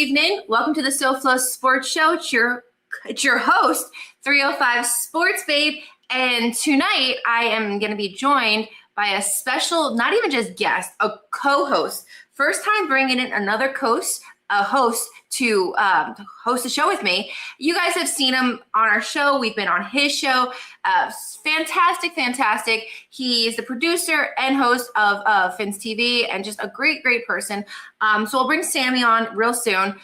evening. Welcome to the SoFLo Sports Show. It's your host, 305 Sports Babe. And tonight I am going to be joined by a special, not even just guest, a co-host. First time bringing in another host to host a show with me. You guys have seen him on our show. We've been on his show. Fantastic. He is the producer and host of Fins TV and just a great person. So we'll bring Sammy on real soon.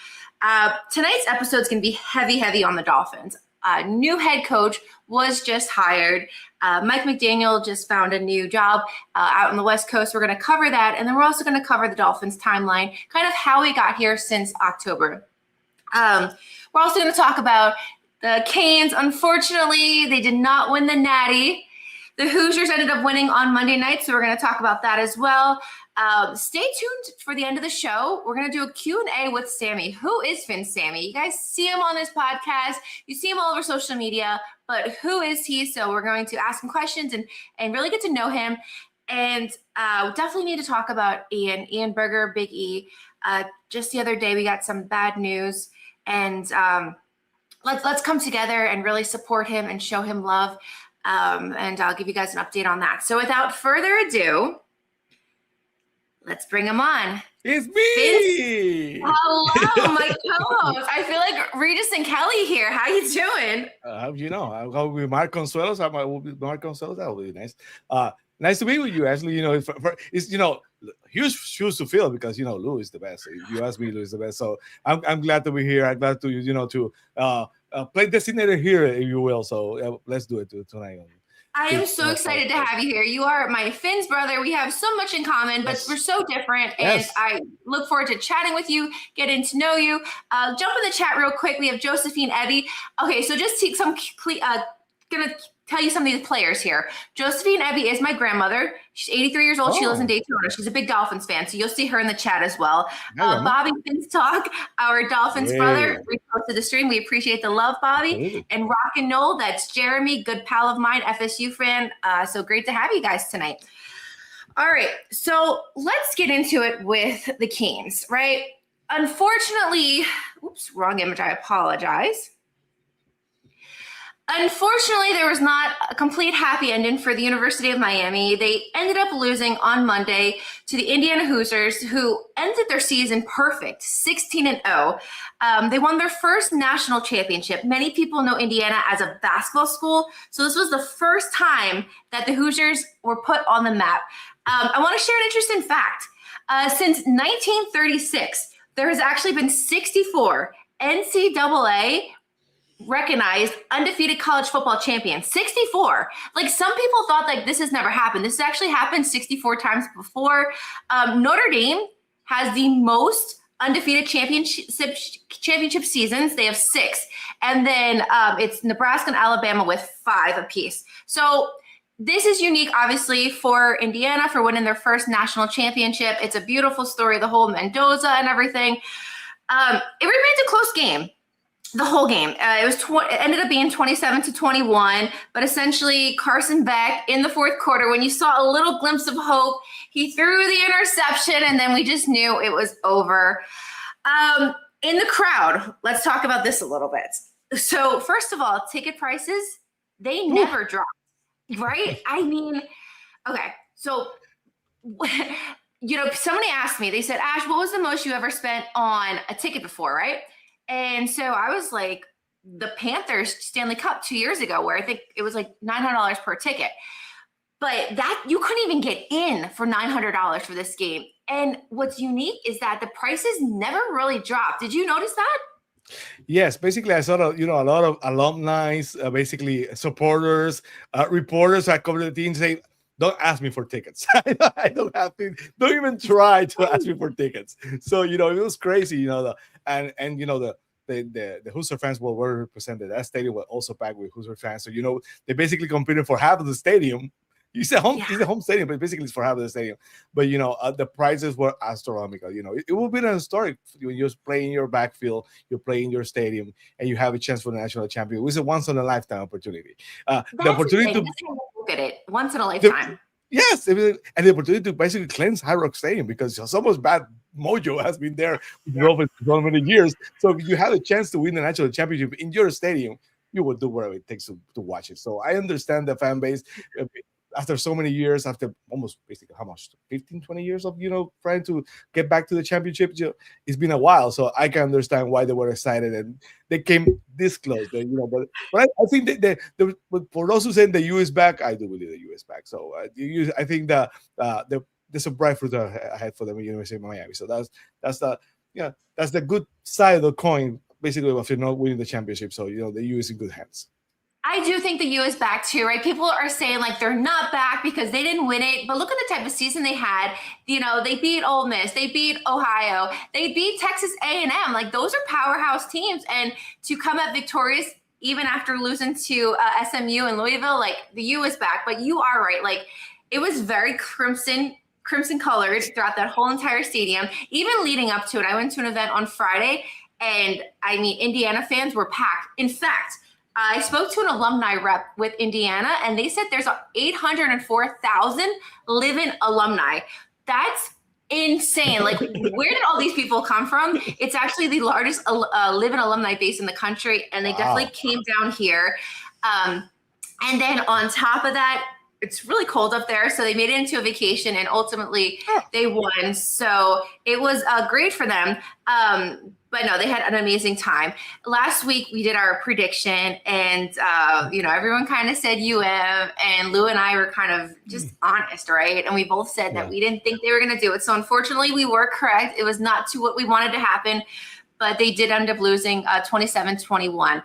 Tonight's episode is going to be heavy on the Dolphins. New head coach was just hired. Mike McDaniel just found a new job out on the West Coast. We're going to cover that. And then we're also going to cover the Dolphins timeline, kind of how we got here since October. We're also going to talk about the Canes. Unfortunately, they did not win the Natty. The Hoosiers ended up winning on Monday night, so we're going to talk about that as well. Stay tuned for the end of the show. We're going to do a Q&A with Sammy. Who is Fins Sammy? You guys see him on this podcast. You see him all over social media, but who is he? So we're going to ask him questions and really get to know him. And we definitely need to talk about Ian Berger, Big E. Just the other day, we got some bad news. And let's come together and really support him and show him love. And I'll give you guys an update on that. So without further ado, let's bring him on. It's me. Hello, my co-host. I feel like Regis and Kelly here. How you doing? I'll go with Mark Consuelos. I will be Mark Consuelos. That will be nice. Nice to be with you, Ashley. It's huge shoes to fill because Lou is the best. If you ask me, Lou is the best. So I'm glad to be here. I'm glad to play designated here, if you will. So let's do it tonight. I am so excited to have you here. You are my Fins brother. We have so much in common, but we're so different. And Yes. I look forward to chatting with you, getting to know you. Jump in the chat real quick. We have Josephine Ebby. Okay, so just gonna tell you some of these players here. Josephine Ebby is my grandmother. She's 83 years old. She lives in Daytona. She's a big Dolphins fan, so you'll see her in the chat as well. Bobby Fins Talk, our Dolphins brother, reposted the stream. We appreciate the love, Bobby. And Rock and Noel, that's Jeremy, good pal of mine, FSU fan. So great to have you guys tonight. All right, so let's get into it with the Canes, right? Unfortunately, wrong image. I apologize. Unfortunately, there was not a complete happy ending for the University of Miami. They ended up losing on Monday to the Indiana Hoosiers, who ended their season perfect, 16-0. They won their first national championship. Many people know Indiana as a basketball school, so this was the first time that the Hoosiers were put on the map. I want to share an interesting fact. Since 1936, there has actually been 64 NCAA recognized undefeated college football champions. 64. Like, some people thought like this has never happened. This has actually happened 64 times before. Notre Dame has the most undefeated championship seasons. They have 6. And then it's Nebraska and Alabama with 5 apiece. So this is unique, obviously, for Indiana for winning their first national championship. It's a beautiful story, the whole Mendoza and everything. It remains a close game. The whole game. It ended up being 27-21, but essentially Carson Beck in the fourth quarter, when you saw a little glimpse of hope, he threw the interception, and then we just knew it was over. In the crowd, let's talk about this a little bit. So first of all, ticket prices, they never dropped, right? I mean, okay, so somebody asked me, they said, Ash, what was the most you ever spent on a ticket before, right? And so I was like, the Panthers Stanley Cup 2 years ago, where I think it was like $900 per ticket. But that you couldn't even get in for $900 for this game. And what's unique is that the prices never really dropped. Did you notice that? Yes, basically I saw a lot of alumni, basically supporters, reporters that cover the team say, don't ask me for tickets. I don't have to. Don't even try to ask me for tickets. So it was crazy. The Hoosier fans were represented. That stadium was also packed with Hoosier fans. So they basically competed for half of the stadium. It's a home stadium, but basically it's for half of the stadium. But the prices were astronomical. It will be an historic when you're playing your backfield, you're playing your stadium, and you have a chance for the national champion. It's a once in a lifetime opportunity. The opportunity to look at it once in a lifetime. Yes, and the opportunity to basically cleanse High Rock Stadium because so much bad mojo has been there with the Dolphins for so many years. So if you have a chance to win the national championship in your stadium, you will do whatever it takes to watch it. So I understand the fan base. After so many years, after almost basically how much 15, 20 years of trying to get back to the championship, it's been a while. So I can understand why they were excited and they came this close. But I think but for those who say the U is back, I do believe the U is back. So I think there's a bright future ahead for the University of Miami. So that's the good side of the coin. Basically, if you're not winning the championship, so the U is in good hands. I do think the U is back too, right? People are saying like they're not back because they didn't win it, but look at the type of season they had. They beat Ole Miss, they beat Ohio, they beat Texas A&M. Like those are powerhouse teams, and to come up victorious even after losing to SMU and Louisville, like the U is back. But you are right, like it was very crimson colored throughout that whole entire stadium. Even leading up to it, I went to an event on Friday, and I mean Indiana fans were packed. In fact, I spoke to an alumni rep with Indiana, and they said there's 804,000 live-in alumni. That's insane. Like, where did all these people come from? It's actually the largest live-in alumni base in the country, and they definitely came down here. And then on top of that, it's really cold up there, so they made it into a vacation, and ultimately they won. So it was great for them. But no, they had an amazing time. Last week we did our prediction, and everyone kind of said UM, and Lou and I were kind of just honest, right? And we both said that we didn't think they were going to do it. So unfortunately, we were correct. It was not to what we wanted to happen, but they did end up losing 27-21.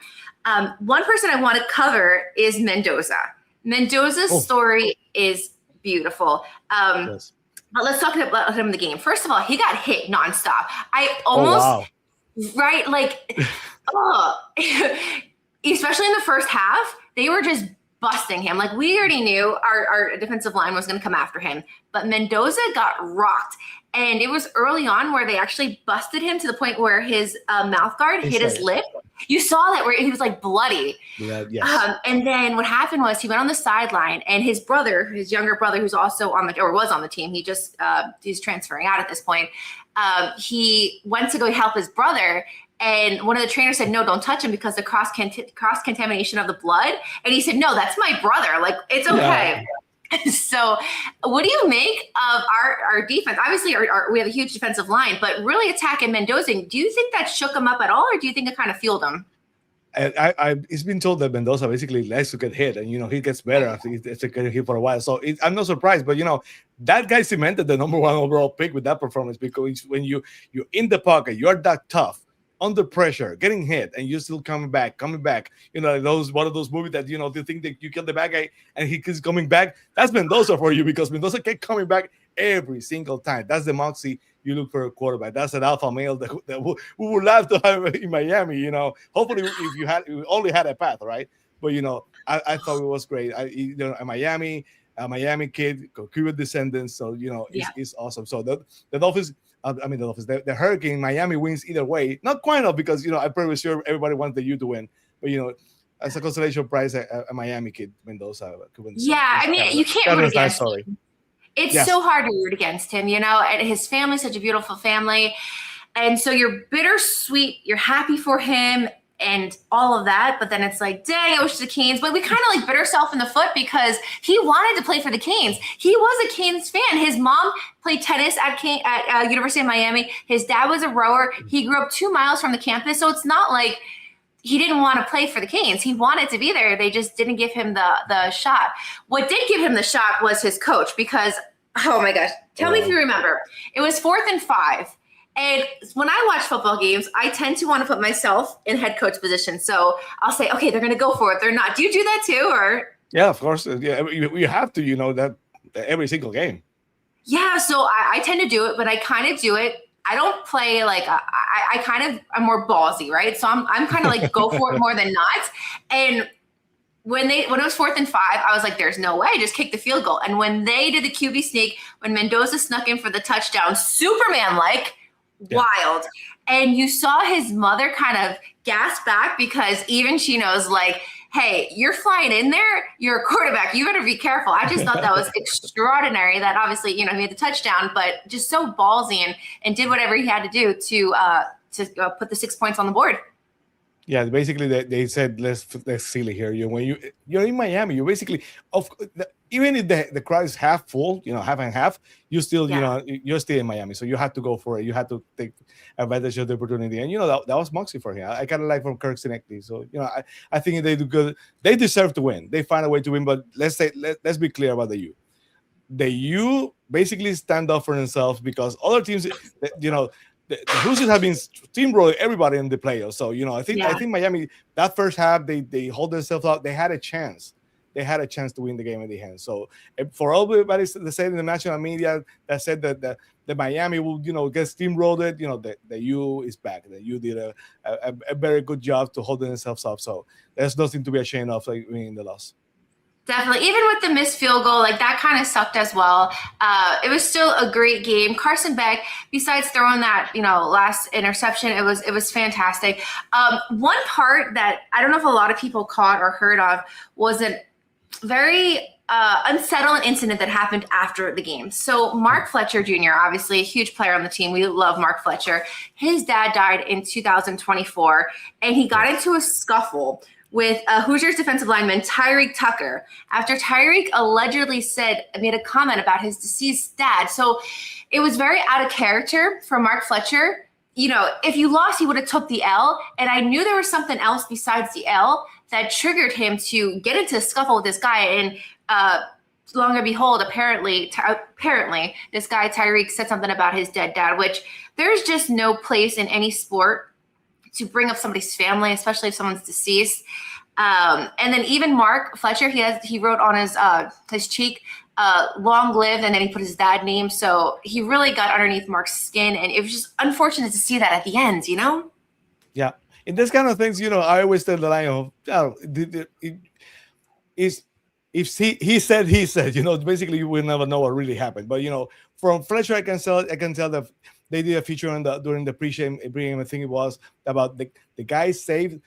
One person I want to cover is Mendoza. Mendoza's story is beautiful. But let's talk about him in the game. First of all, he got hit nonstop. I almost, right? Like, especially in the first half, they were just busting him. Like, we already knew our defensive line was going to come after him, but Mendoza got rocked. And it was early on where they actually busted him to the point where his mouth guard hit his lip. You saw that where he was like bloody. Yeah, yes. And then what happened was he went on the sideline, and his younger brother, who's also was on the team, he's transferring out at this point. He went to go help his brother, and one of the trainers said, "No, don't touch him because the cross contamination of the blood." And he said, "No, that's my brother. Like, it's okay." Yeah. So what do you make of our defense? Obviously, we have a huge defensive line, but really attacking Mendoza. Do you think that shook him up at all, or do you think it kind of fueled him? It's been told that Mendoza basically likes to get hit, and he gets better after getting hit for a while. So I'm not surprised, but that guy cemented the number 1 overall pick with that performance, because when you're in the pocket, you're that tough, under pressure, getting hit, and you're still coming back. One of those movies that they think that you killed the bad guy and he keeps coming back. That's Mendoza for you, because Mendoza kept coming back every single time. That's the moxie you look for a quarterback. That's an alpha male that we would love to have in Miami. Hopefully if you only had a path, right? But I thought it was great. A Miami kid, Cuban descendants, so it's awesome. So the Dolphins. The Hurricane, Miami wins either way. Not quite enough, because I'm pretty sure everybody wants the U to win, but as a consolation prize, a Miami kid, Mendoza. Yeah, I mean, you can't root against him. It's so hard to root against him, and his family's such a beautiful family, and so you're bittersweet. You're happy for him and all of that, but then it's like, dang, I wish the Canes. But we kind of like bit ourselves in the foot, because he wanted to play for the Canes. He was a Canes fan. His mom played tennis at University of Miami. His dad was a rower. He grew up 2 miles from the campus, so it's not like he didn't want to play for the Canes. He wanted to be there. They just didn't give him the shot. What did give him the shot was his coach, because, oh my gosh, tell me if you remember. It was 4th and 5. And when I watch football games, I tend to want to put myself in head coach position. So I'll say, okay, they're going to go for it. They're not. Do you do that too? Or yeah, of course. Yeah, you have to, that every single game. Yeah, so I tend to do it, but I kind of do it. I don't play like I kind of am more ballsy, right? So I'm kind of like go for it more than not. And when it was 4th and 5, I was like, there's no way, just kick the field goal. And when they did the QB sneak, when Mendoza snuck in for the touchdown, Superman-like. Wild. And you saw his mother kind of gasp back, because even she knows, like, hey, you're flying in there, you're a quarterback, you better be careful. I just thought that was extraordinary that obviously, he made the touchdown, but just so ballsy and did whatever he had to do to put the 6 points on the board. Yeah, basically they said let's silly here. When you're in Miami, you basically even if the crowd is half full, half and half, you still you're still in Miami, so you had to go for it. You had to take advantage of the opportunity, and that was moxie for him. I kind of like from Kirk Sinecki. So I think they do good. They deserve to win. They find a way to win, but let's be clear about the U. The U basically stand up for themselves because other teams, the Hoosiers have been steamrolling everybody in the playoffs. So I think Miami, that first half they hold themselves up. They had a chance. They had a chance to win the game in the end. So for everybody that said in the national media that said that the Miami will get steamrolled, the U is back. The U did a very good job to hold themselves up. So there's nothing to be ashamed of like winning the loss. Definitely. Even with the missed field goal, that kind of sucked as well. It was still a great game. Carson Beck, besides throwing that, last interception, it was fantastic. One part that I don't know if a lot of people caught or heard of was a very unsettling incident that happened after the game. So Mark Fletcher Jr., obviously a huge player on the team. We love Mark Fletcher. His dad died in 2024, and he got into a scuffle with Hoosiers defensive lineman Tyreek Tucker after Tyreek allegedly made a comment about his deceased dad. So it was very out of character for Mark Fletcher. If you lost, he would have took the L. And I knew there was something else besides the L that triggered him to get into a scuffle with this guy. And long and behold, apparently, this guy Tyreek said something about his dead dad, which there's just no place in any sport to bring up somebody's family, especially if someone's deceased. And then even Mark Fletcher, he wrote on his cheek, long live, and then he put his dad name. So he really got underneath Mark's skin, and it was just unfortunate to see that at the end, Yeah. In this kind of things, I always tell the line of, if he said, basically you will never know what really happened. But, from Fletcher, I can tell that they did a feature during the pre-game, I think it was, about the guy saved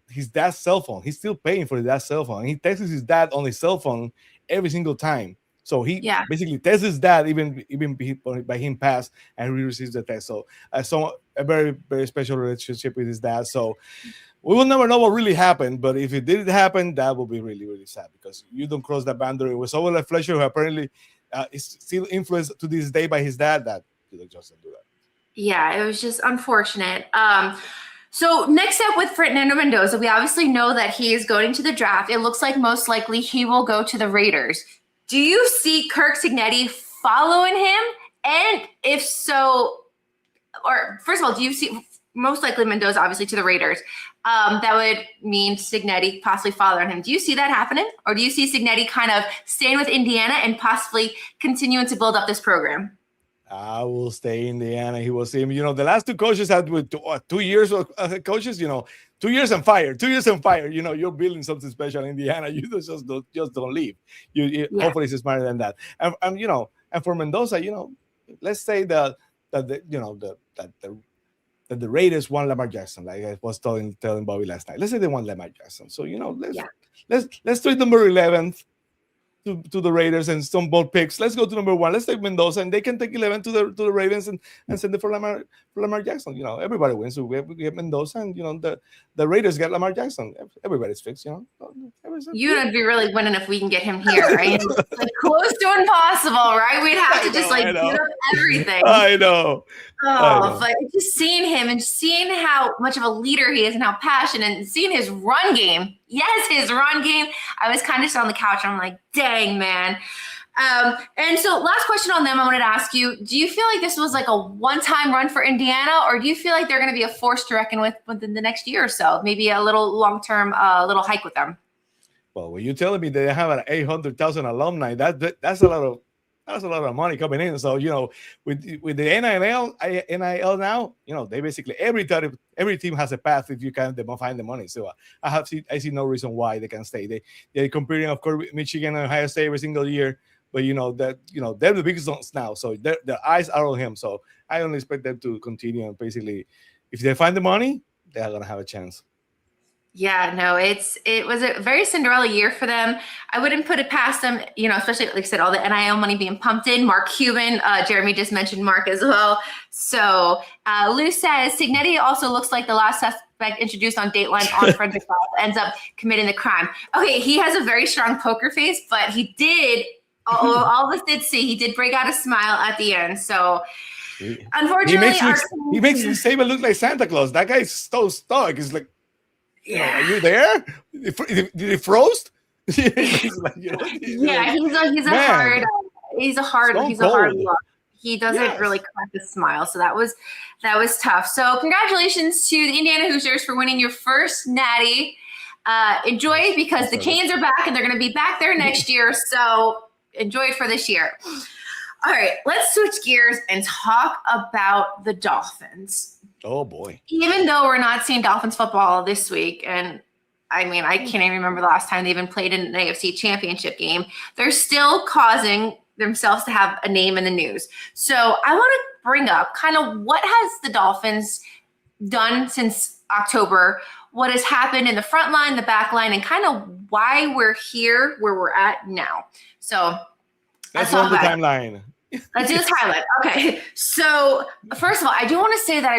his dad's cell phone. He's still paying for his dad's cell phone. He texts his dad on his cell phone every single time. So he basically texts his dad even by him pass, and he receives the text. So a very, very special relationship with his dad. So we will never know what really happened, but if it did happen, that would be really, really sad because you don't cross that boundary. It was someone like Fletcher who apparently is still influenced to this day by his dad that just don't do that. Yeah, it was just unfortunate. So next up with Fernando Mendoza, we obviously know that he is going to the draft. It looks like most likely he will go to the Raiders. Do you see Kirk Cignetti following him? And if so, or first of all, do you see most likely Mendoza obviously to the Raiders? That would mean Cignetti possibly following him. Do you see that happening? Or do you see Cignetti kind of staying with Indiana and possibly continuing to build up this program? I will stay in Indiana. He will see him. The last two coaches had with 2 years of coaches, 2 years and fire. 2 years and fire. You're building something special in Indiana. You just don't leave. Hopefully it's smarter than that. And for Mendoza, let's say that the Raiders won Lamar Jackson, like I was telling Bobby last night. Let's say they won Lamar Jackson. So let's trade number 11th to the Raiders and some more picks. Let's go to number 1. Let's take Mendoza, and they can take 11 to the Ravens and send it for Lamar Jackson. Everybody wins. So we have Mendoza, and the Raiders get Lamar Jackson. Everybody's fixed. You would be really winning if we can get him here, right? It's close to impossible, right? We'd have to just give up everything. I know. But just seeing him and seeing how much of a leader he is and how passionate, and seeing his run game. Yes, his run game. I was kind of still on the couch and I'm like, dang, man. And so last question on them, I wanted to ask you, do you feel like this was like a one-time run for Indiana, or do you feel like they're going to be a force to reckon with within the next year or so? Maybe a little long-term little hike with them? Well, when you're telling me they have an 800,000 alumni, that's a lot of money coming in. So with the NIL now, they basically every team has a path if you can find the money. So I see no reason why they can stay. They're competing, of course, with Michigan and Ohio State every single year. But they're the biggest ones now, so their eyes are on him. So I only expect them to continue, and basically, if they find the money, they are gonna have a chance. Yeah, no, it was a very Cinderella year for them. I wouldn't put it past them, especially like I said, all the NIL money being pumped in. Mark Cuban, Jeremy just mentioned Mark as well. So Lou says Signetti also looks like the last suspect introduced on Dateline on Frederick Law ends up committing the crime. Okay, he has a very strong poker face, but he did. All of us did see he did break out a smile at the end. So unfortunately, he makes Saban look like Santa Claus. That guy's so stuck. He's like, are you there? Did he froze? He's like, yeah, he's a hard look. He doesn't really crack a smile, so that was tough. So congratulations to the Indiana Hoosiers for winning your first Natty. Enjoy it because the Canes are back and they're going to be back there next year. So enjoy it for this year. All right, let's switch gears and talk about the Dolphins. Oh, boy. Even though we're not seeing Dolphins football this week, and I mean, I can't even remember the last time they even played in an AFC championship game, they're still causing themselves to have a name in the news. So I want to bring up kind of what has the Dolphins done since October, what has happened in the front line, the back line, and kind of why we're here where we're at now. So let's run the timeline. Let's do the timeline. Okay. So first of all, I do want to say that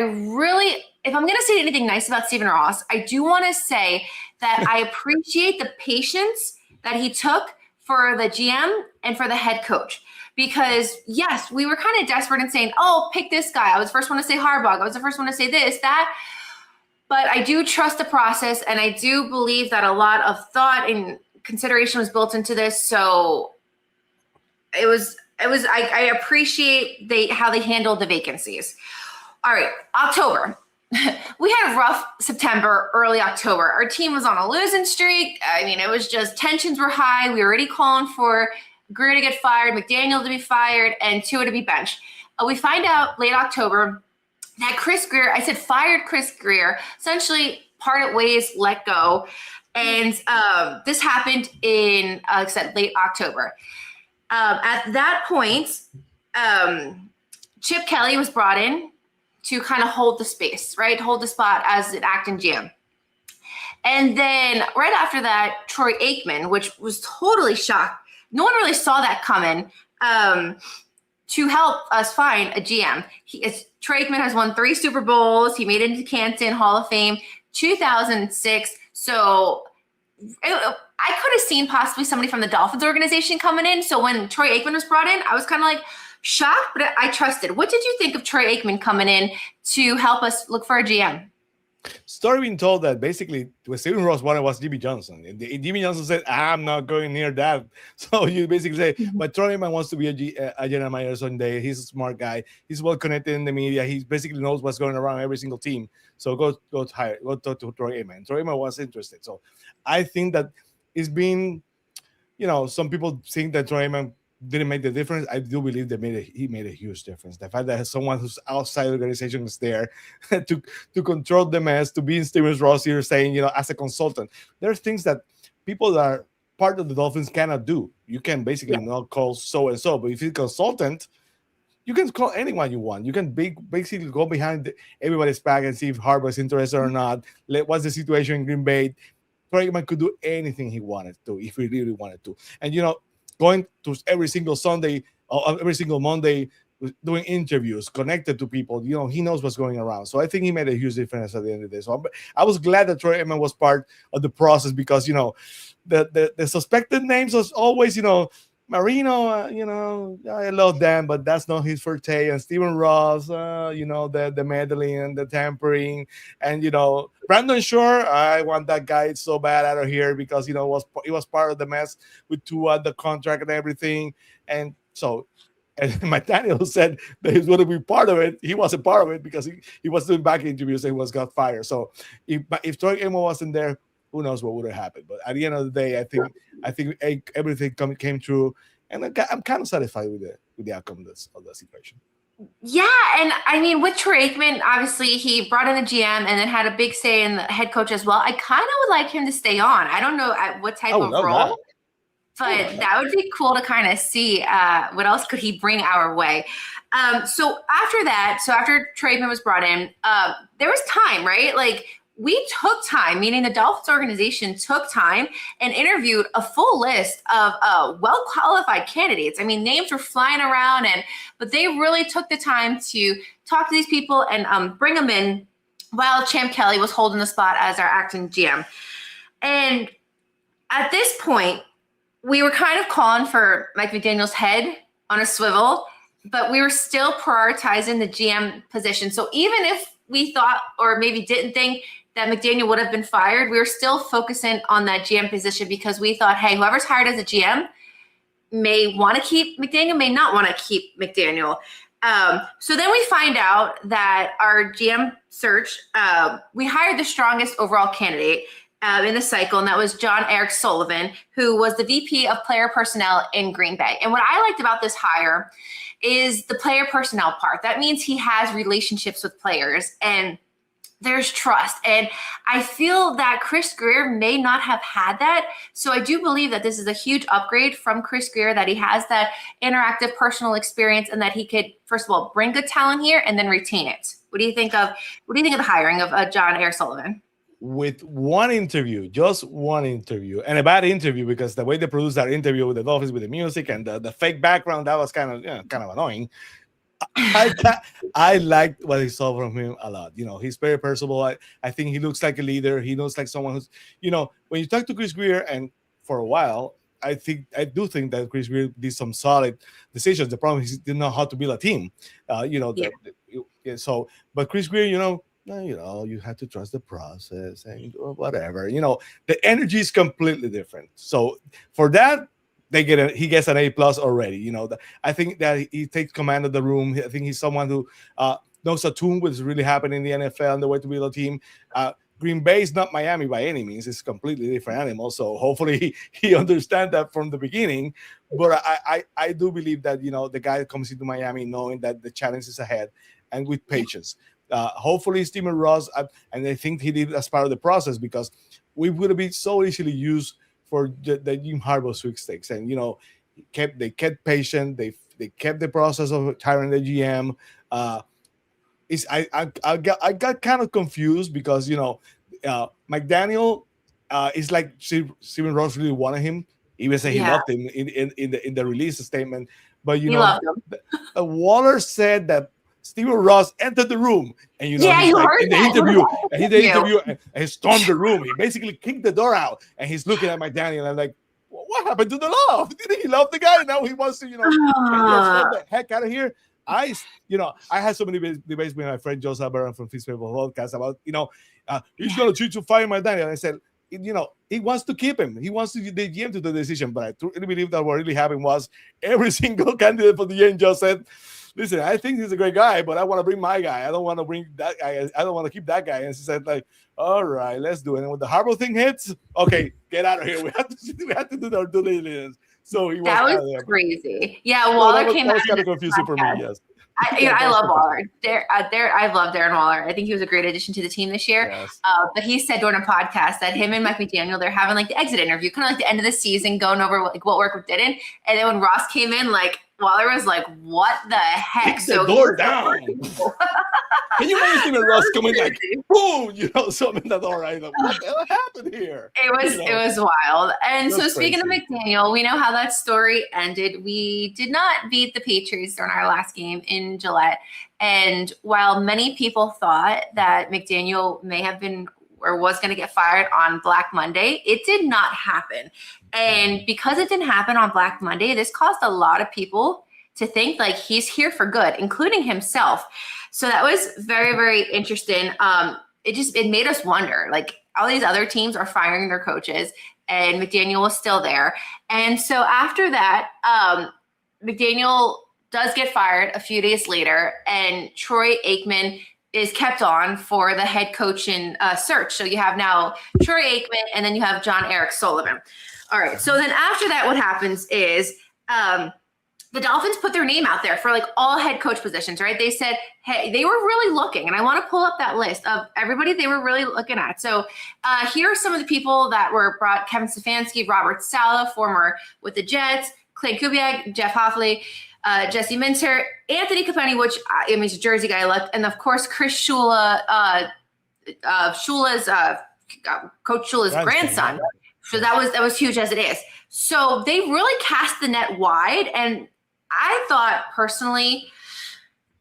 if I'm going to say anything nice about Stephen Ross, I do want to say that I appreciate the patience that he took for the GM and for the head coach. Because yes, we were kind of desperate in saying, oh, pick this guy. I was the first one to say Harbaugh. I was the first one to say this, that. But I do trust the process, and I do believe that a lot of thought and consideration was built into this. So I appreciate how they handled the vacancies. All right, October. We had a rough September, early October. Our team was on a losing streak. I mean, it was just tensions were high. We were already calling for Greer to get fired, McDaniel to be fired, and Tua to be benched. We find out late October that Chris Greer, I said fired Chris Greer, essentially parted ways, let go. And this happened in, like I said, late October. At that point, Chip Kelly was brought in to kind of hold the space, right? Hold the spot as an acting GM. And then right after that, Troy Aikman, which was totally shocked. No one really saw that coming, to help us find a GM. Troy Aikman has won 3 Super Bowls. He made it into Canton Hall of Fame, 2006. So I could have seen possibly somebody from the Dolphins organization coming in. So when Troy Aikman was brought in, I was kind of like shocked, but I trusted. What did you think of Troy Aikman coming in to help us look for a GM? Story being told that basically what Stephen Ross wanted was Jimmy Johnson. And Jimmy Johnson said, I'm not going near that. So you basically say, but Troy Aikman wants to be a general manager someday. He's a smart guy. He's well connected in the media. He basically knows what's going around every single team. So go talk to Troy Aikman. Troy Aikman was interested. So I think that it's been, some people think that Troy Aikman didn't make the difference. I do believe he made a huge difference. The fact that someone who's outside the organization is there to control the mess, to be in Stephen Ross here saying, as a consultant, there are things that people that are part of the Dolphins cannot do. You can basically not call so-and-so, but if you're a consultant, you can call anyone you want. You can basically go behind everybody's back and see if Harbaugh is interested or not. What's the situation in Green Bay? Troy Aikman could do anything he wanted to if he really wanted to. And, going to every single Sunday or every single Monday, doing interviews, connected to people, he knows what's going around. So I think he made a huge difference at the end of the day. So I was glad that Troy Aikman was part of the process because, the suspected names was always, Marino, I love them, but that's not his forte. And Stephen Ross, the meddling, the tampering, and Brandon Shore, I want that guy so bad out of here because he was part of the mess with Tua, the contract and everything. And so, and McDaniel said that he's going to be part of it. He wasn't part of it because he was doing back interviews and got fired. So if Troy Aikman wasn't there, who knows what would have happened? But at the end of the day, I think everything came true, and I'm kind of satisfied with the outcome of the situation. Yeah, and I mean, with Troy Aikman, obviously he brought in the GM and then had a big say in the head coach as well. I kind of would like him to stay on. I don't know at what type of role, but that would be cool to kind of see what else could he bring our way. So after Troy Aikman was brought in, there was time, right? Like we took time, meaning the Dolphins organization took time and interviewed a full list of well-qualified candidates. I mean, names were flying around, but they really took the time to talk to these people and bring them in while Champ Kelly was holding the spot as our acting GM. And at this point, we were kind of calling for Mike McDaniel's head on a swivel, but we were still prioritizing the GM position. So even if we thought or maybe didn't think that McDaniel would have been fired, we were still focusing on that GM position because we thought, hey, whoever's hired as a GM may want to keep McDaniel, may not want to keep McDaniel. So then we find out that our GM search, we hired the strongest overall candidate in the cycle, and that was John Eric Sullivan, who was the VP of player personnel in Green Bay. And what I liked about this hire is the player personnel part. That means he has relationships with players and there's trust. And I feel that Chris Grier may not have had that. So I do believe that this is a huge upgrade from Chris Grier, that he has that interactive personal experience and that he could, first of all, bring good talent here and then retain it. What do you think of the hiring of John Eric Sullivan? With one interview, just one interview, and a bad interview because the way they produced that interview with the Dolphins with the music and the fake background, that was kind of annoying. I liked what I saw from him a lot. He's very personable. I think he looks like a leader. He looks like someone who's, when you talk to Chris Grier, and for a while, I do think that Chris Grier did some solid decisions. The problem is he didn't know how to build a team. But Chris Grier, you have to trust the process and whatever. The energy is completely different. So for that, he gets an A+ already. I think that he takes command of the room. I think he's someone who knows a tune what's really happening in the NFL and the way to build a team. Green Bay is not Miami by any means. It's a completely different animal. So hopefully he understands that from the beginning. But I do believe that, the guy comes into Miami knowing that the challenge is ahead and with patience. Hopefully Stephen Ross, and I think he did as part of the process, because we would be so easily used for the Jim Harbaugh sweepstakes. And, they kept patient. They kept the process of hiring the GM. I got kind of confused because, McDaniel is like Stephen Ross really wanted him. Even say he loved him in the release statement. But, he loved him. Waller said that Stephen Ross entered the room, and you heard in the interview, and he stormed the room. He basically kicked the door out, and he's looking at McDaniel, and I'm like, what happened to the love? Didn't he love the guy? Now he wants to, get the heck out of here. I had so many debates with my friend Joe Sabaran from Fins Sammy podcast about, he's going to choose to fire McDaniel. And I said, he wants to keep him. He wants the GM to do the decision. But I truly believe that what really happened was every single candidate for the GM just said, listen, I think he's a great guy, but I want to bring my guy. I don't want to bring that guy. I don't want to keep that guy. And she said, like, all right, let's do it. And when the Harbaugh thing hits, okay, get out of here. We have to do our due diligence. So that was crazy. Yeah, Waller came out. That was kind of confusing for me, yes. I love Waller. I love Darren Waller. I think he was a great addition to the team this year. Yes. But he said during a podcast that him and Mike McDaniel, they're having like the exit interview, kind of like the end of the season, going over like what worked, what didn't. And then when Ross came in, like Waller was like, "What the heck?" Kick the door down. Can you imagine Stephen Ross coming like, boom, something that all right? Like, what the hell happened here? It was wild. And so speaking of McDaniel, we know how that story ended. We did not beat the Patriots during our last game in Gillette. And while many people thought that McDaniel may have been or was going to get fired on Black Monday, it did not happen. And because it didn't happen on Black Monday, this caused a lot of people to think like he's here for good, including himself. So that was very, very interesting. It made us wonder, like all these other teams are firing their coaches and McDaniel was still there. And so after that, McDaniel does get fired a few days later, and Troy Aikman is kept on for the head coaching search. So you have now Troy Aikman, and then you have John Eric Sullivan. All right. So then after that, what happens is the Dolphins put their name out there for like all head coach positions, right? They said, hey, they were really looking, and I want to pull up that list of everybody they were really looking at. So here are some of the people that were brought: Kevin Stefanski, Robert Saleh, former with the Jets, Clint Kubiak, Jeff Hafley, Jesse Minter, Anthony Caponi, which he's a Jersey guy, left, and of course Chris Shula, Shula's Coach Shula's grandson. So that was huge as it is. So they really cast the net wide, and I thought personally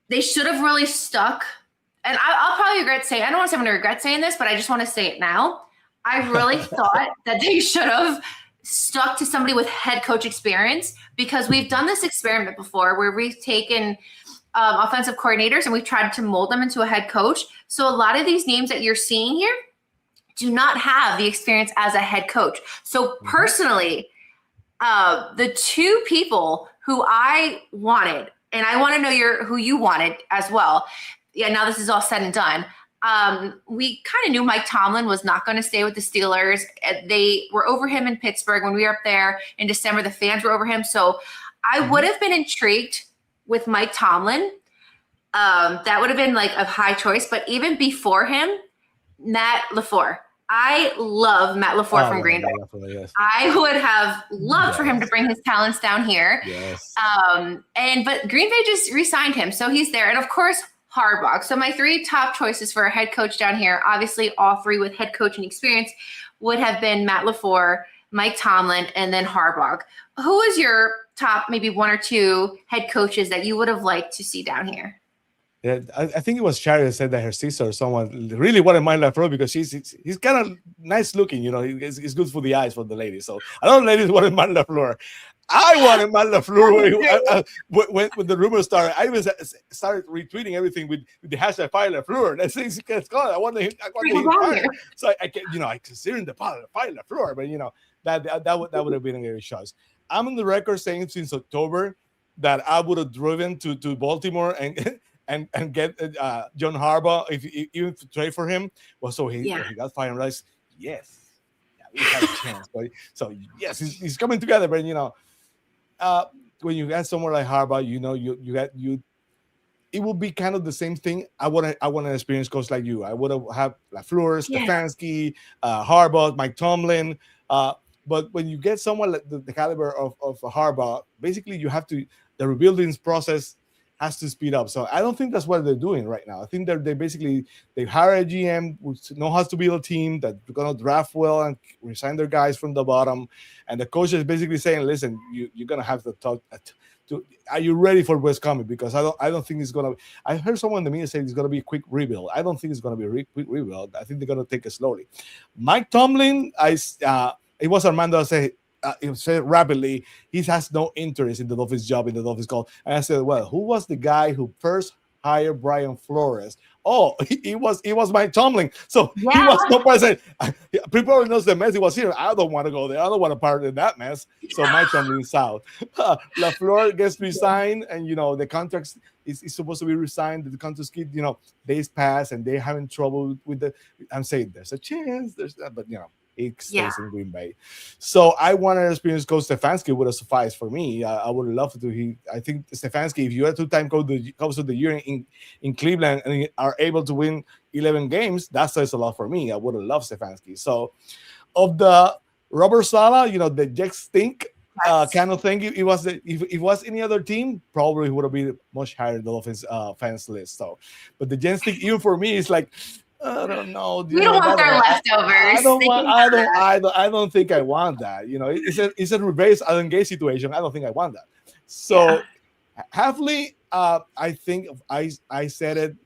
they should have really stuck. And I'll probably regret saying, I don't want to say I'm going to regret saying this, but I just want to say it now. I really thought that they should have stuck to somebody with head coach experience, because we've done this experiment before where we've taken offensive coordinators and we've tried to mold them into a head coach. So a lot of these names that you're seeing here do not have the experience as a head coach. So personally, the two people who I wanted, and I want to know who you wanted as well. Yeah, now this is all said and done. We kind of knew Mike Tomlin was not going to stay with the Steelers. They were over him in Pittsburgh when we were up there in December. The fans were over him. So I would have been intrigued with Mike Tomlin. That would have been like a high choice. But even before him, Matt LaFleur. I love Matt LaFleur from Green Bay. Yes. I would have loved for him to bring his talents down here. Yes. But Green Bay just re-signed him, so he's there. And of course, Harbaugh. So my three top choices for a head coach down here, obviously all three with head coaching experience, would have been Matt LaFleur, Mike Tomlin, and then Harbaugh. Who is your top maybe one or two head coaches that you would have liked to see down here? Yeah, I think it was Shari that said that her sister or someone really wanted Mike LaFleur because he's kind of nice looking, he's good for the eyes for the ladies. So I don't know, ladies wanted Mike LaFleur. I wanted Matt LaFleur when the rumors started. I even started retweeting everything with the hashtag Fire LaFleur. That's it's called. I want him fired. So I consider him the Fire LaFleur, but that would have been a very shot. I'm on the record saying since October that I would have driven to Baltimore and get John Harbaugh even to trade for him. Well, so he got fired. And realized, yes, we have a chance. But so yes, he's coming together. But when you got someone like Harbaugh, it will be kind of the same thing. I want an experienced coach like you. I would have LaFleur, Stefanski, Harbaugh, Mike Tomlin. But when you get someone like the caliber of Harbaugh, basically you have to, the rebuilding process has to speed up. So I don't think that's what they're doing right now. I think they hire a GM who knows how to build a team that's going to draft well and resign their guys from the bottom. And the coach is basically saying, listen, you're going to have to talk to, are you ready for what's coming? Because I don't think it's going to, I heard someone in the media say it's going to be a quick rebuild. I don't think it's going to be a quick rebuild. I think they're going to take it slowly. Mike Tomlin, it was Armando said rapidly, he has no interest in the Dolphins job, in the Dolphins call. And I said, well, who was the guy who first hired Brian Flores? Oh, it was Mike Tomlin. So he was no person. People already knows the mess he was here. I don't want to go there. I don't want to part in that mess. So Mike Tomlin's out. LaFleur gets resigned, and the contract is supposed to be resigned. The contract, days pass, and they're having trouble with the. I'm saying there's a chance. But it stays in Green Bay. So I want an experienced coach. Stefanski would have sufficed for me. I would love to. I think Stefanski, if you are two-time coach of the year in Cleveland and are able to win 11 games, that says a lot for me. I would have loved Stefanski. So of the Robert Saleh, the Jets stink kind of thing. If it was any other team, probably would have been much higher in the Dolphins fans list. So, but the Jets stink, even for me, it's like, I don't know. We don't want their leftovers. I don't think I want that. It's a reverse Adam Gase situation. I don't think I want that. So, Hafley, I think I said it.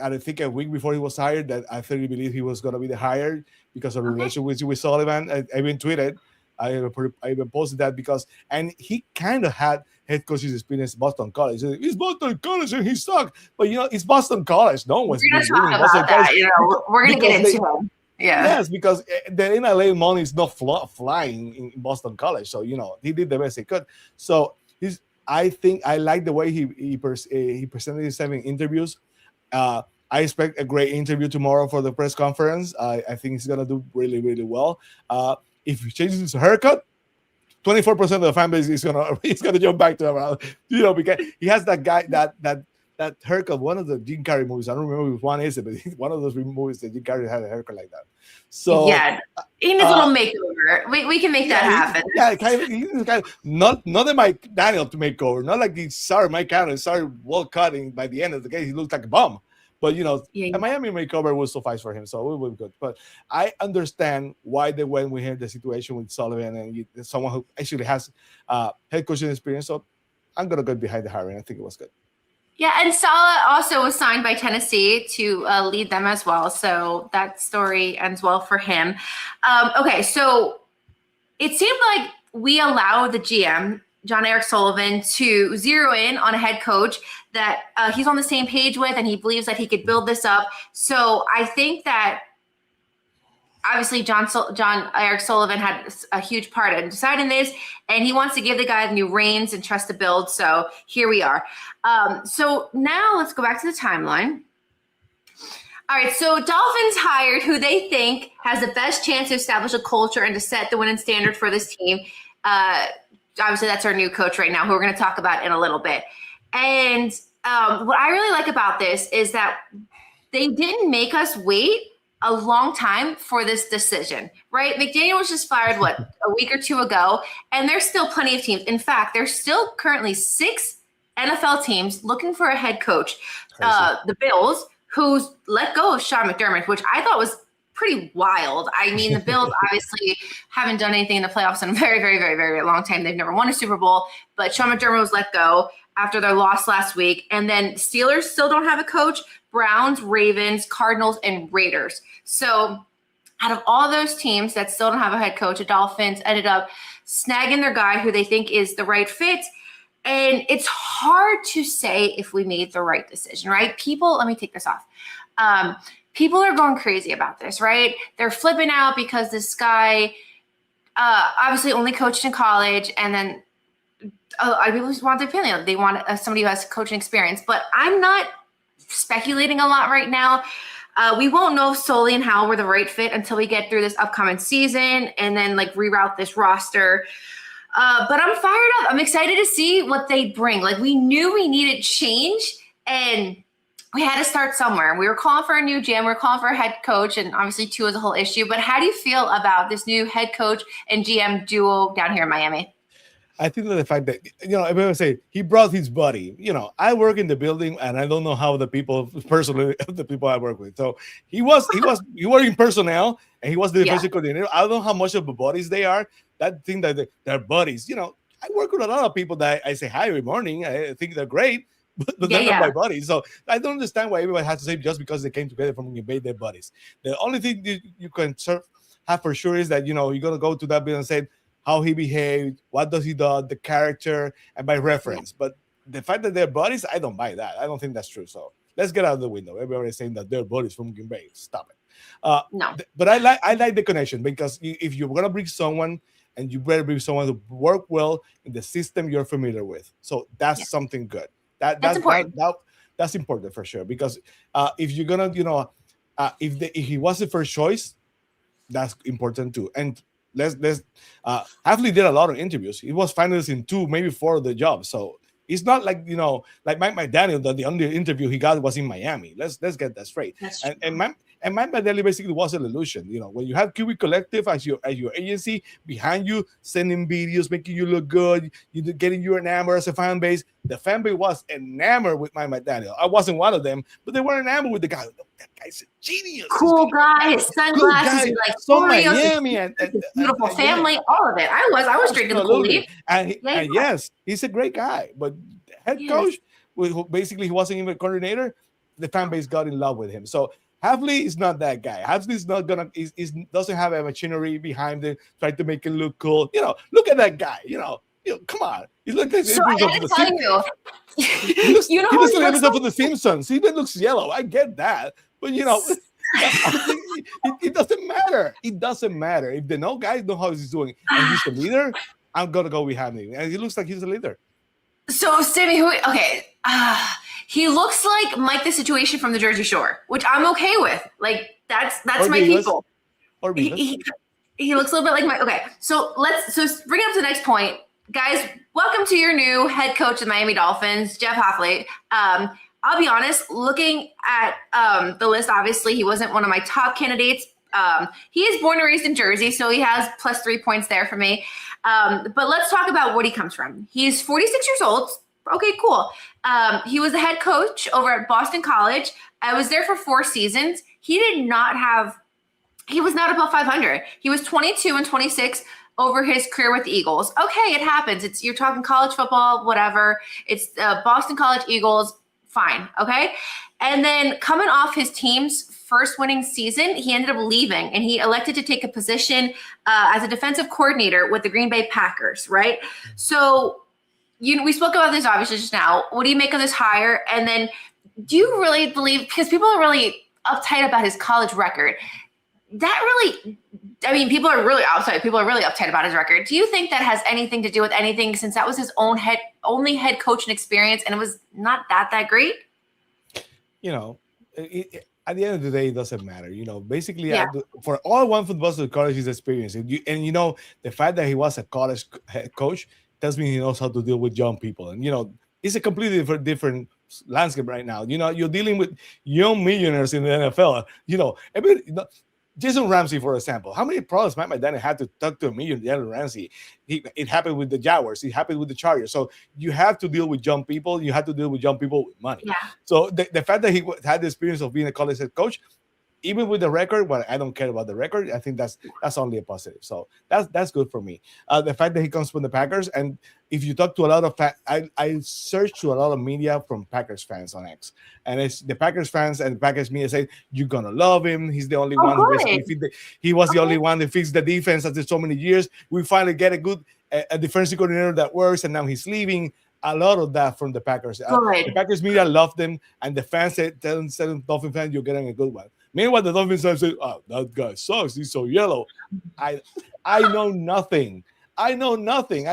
I think a week before he was hired that I thoroughly believe he was going to be the hire because of the relationship with Sullivan. I even tweeted. I even posted that and he kind of had head coach's experience at Boston College. It's Boston College and he sucked. But, it's Boston College. No one's going to talk about that. We're going to get into him. Yeah. Yes, because the NLA money is not flying in Boston College. So, he did the best he could. So, I think I like the way he presented himself in interviews. I expect a great interview tomorrow for the press conference. I think he's going to do really, really well. If he changes his haircut, 24% of the fan base is gonna jump back to him. Because he has that guy that haircut. One of the Jim Carrey movies. I don't remember which one is it, but one of those movies that Jim Carrey had a haircut like that. So he needs a little makeover. We can make that happen. Kind of not the McDaniel to makeover. Not like Mike Daniel started well cutting by the end of the game. He looks like a bum. But, you know, Yeah. a Miami makeover will suffice for him, so it will be good. But I understand why they went with him, the situation with Sullivan and someone who actually has head coaching experience. So I'm going to go behind the hiring. I think it was good. Yeah, and Saleh also was signed by Tennessee to lead them as well. So that story ends well for him. Okay, so it seemed like we allowed the GM, John Eric Sullivan, to zero in on a head coach that he's on the same page with, and he believes that he could build this up. So I think that obviously John Eric Sullivan had a huge part in deciding this, and he wants to give the guy new reins and trust to build. So here we are. So now let's go back to the timeline. All right, so Dolphins hired who they think has the best chance to establish a culture and to set the winning standard for this team. Obviously, that's our new coach right now, who we're going to talk about in a little bit. And what I really like about this is that they didn't make us wait a long time for this decision, right? McDaniel was just fired, a week or two ago, and there's still plenty of teams. In fact, there's still currently 6 NFL teams looking for a head coach. The Bills, who's let go of Sean McDermott, which I thought was pretty wild. I mean, the Bills obviously haven't done anything in the playoffs in a very, very, very, very long time. They've never won a Super Bowl, but Sean McDermott was let go after their loss last week. And then Steelers still don't have a coach, Browns, Ravens, Cardinals, and Raiders. So out of all those teams that still don't have a head coach, the Dolphins ended up snagging their guy who they think is the right fit. And it's hard to say if we made the right decision, right? People, let me take this off. People are going crazy about this, right? They're flipping out because this guy obviously only coached in college, and then people just want their opinion. They want somebody who has coaching experience. But I'm not speculating a lot right now. We won't know solely and how we're the right fit until we get through this upcoming season and then like reroute this roster. But I'm fired up. I'm excited to see what they bring. Like, we knew we needed change, and we had to start somewhere. We were calling for a new GM. We were calling for a head coach, and obviously Tua is a whole issue. But how do you feel about this new head coach and GM duo down here in Miami? I think that the fact that, you know, everyone say he brought his buddy. You know, I work in the building, and I don't know how the people personally, the people I work with. So he worked in personnel, and he was the defensive coordinator. I don't know how much of the buddies they are. That thing that they're buddies. You know, I work with a lot of people that I say hi every morning. I think they're great, but they're not my buddies. So I don't understand why everybody has to say just because they came together from Green their buddies. The only thing you can have for sure is that, you know, you're gonna go to that building and say how he behaved, what does he do, the character, and by reference. But the fact that they're buddies, I don't buy that. I don't think that's true. So let's get out of the window. Everybody's saying that they're buddies from Green Bay. Stop it. No. But I like the connection, because if you're gonna bring someone, and you better bring someone to work well in the system you're familiar with. So that's something good. That's important. That's important for sure. Because if you're gonna, you know, if he was the first choice, that's important too. And Hafley did a lot of interviews. He was finalist in 2, maybe 4 of the jobs. So it's not like, you know, like Mike McDaniel, that the only interview he got was in Miami. Let's get that straight. And Mike McDaniel basically was an illusion. You know, when you have QB Collective as your agency behind you, sending videos, making you look good, getting you enamored as a fan base. The fan base was enamored with Mike McDaniel. I wasn't one of them, but they were enamored with the guy. That guy's a genius. Cool guy, his sunglasses, like so Miami, and beautiful family, all of it. I was straight to the cool lead. And yes, he's a great guy, but head coach, basically he wasn't even a coordinator. The fan base got in love with him. So Hafley is not that guy. Hafley is not gonna. Doesn't have a machinery behind it, trying to make it look cool. You know, look at that guy. You know, come on. He looks like so I gotta tell you. He looks like episode of The Simpsons. He even looks yellow. I get that, but you know, it doesn't matter. It doesn't matter if the guys know how he's doing and he's the leader. I'm gonna go with Hafley, and he looks like he's the leader. So Sammy, he looks like Mike the Situation from the Jersey Shore, which I'm okay with. Like that's my people. Or he looks a little bit like Mike. Okay, so let's bring it up to the next point, guys. Welcome to your new head coach of the Miami Dolphins, Jeff Hafley. I'll be honest, looking at the list, obviously he wasn't one of my top candidates. He is born and raised in Jersey, so he has +3 points there for me. But let's talk about what he comes from. He's 46 years old. Okay, cool. He was the head coach over at Boston College. I was there for 4 seasons. He was not above 500. He was 22-26 over his career with the Eagles. Okay, it happens. You're talking college football, whatever. It's Boston College Eagles, fine, okay? And then coming off his team's first winning season, he ended up leaving, and he elected to take a position as a defensive coordinator with the Green Bay Packers, right? So we spoke about this obviously just now. What do you make of this hire? And then do you really believe, because people are really uptight about his college record, people are really uptight about his record. Do you think that has anything to do with anything, since that was his only head coaching experience and it was not that great? At the end of the day, it doesn't matter. Basically, for all I want football to college is experience. And the fact that he was a college head coach tells me he knows how to deal with young people. And, it's a completely different landscape right now. You're dealing with young millionaires in the NFL. Jason Ramsey, for example, how many problems Mike McDaniel had to talk to a millionaire Ramsey? It happened with the Jaguars. It happened with the Chargers. So you have to deal with young people. You have to deal with young people with money. Yeah. So the fact that he had the experience of being a college head coach, even with the record, but I don't care about the record. I think that's only a positive. So that's good for me. The fact that he comes from the Packers, and if you talk to a lot of I searched to a lot of media from Packers fans on X, and it's the Packers fans and Packers media say you're gonna love him. He's the only one. He was the only one that fixed the defense after so many years. We finally get a defensive coordinator that works, and now he's leaving. A lot of that from the Packers. The Packers media loved them, and the fans said, Dolphin fans, you're getting a good one. Meanwhile, the Dolphins fans say, "Oh, that guy sucks. He's so yellow." I know nothing. I know nothing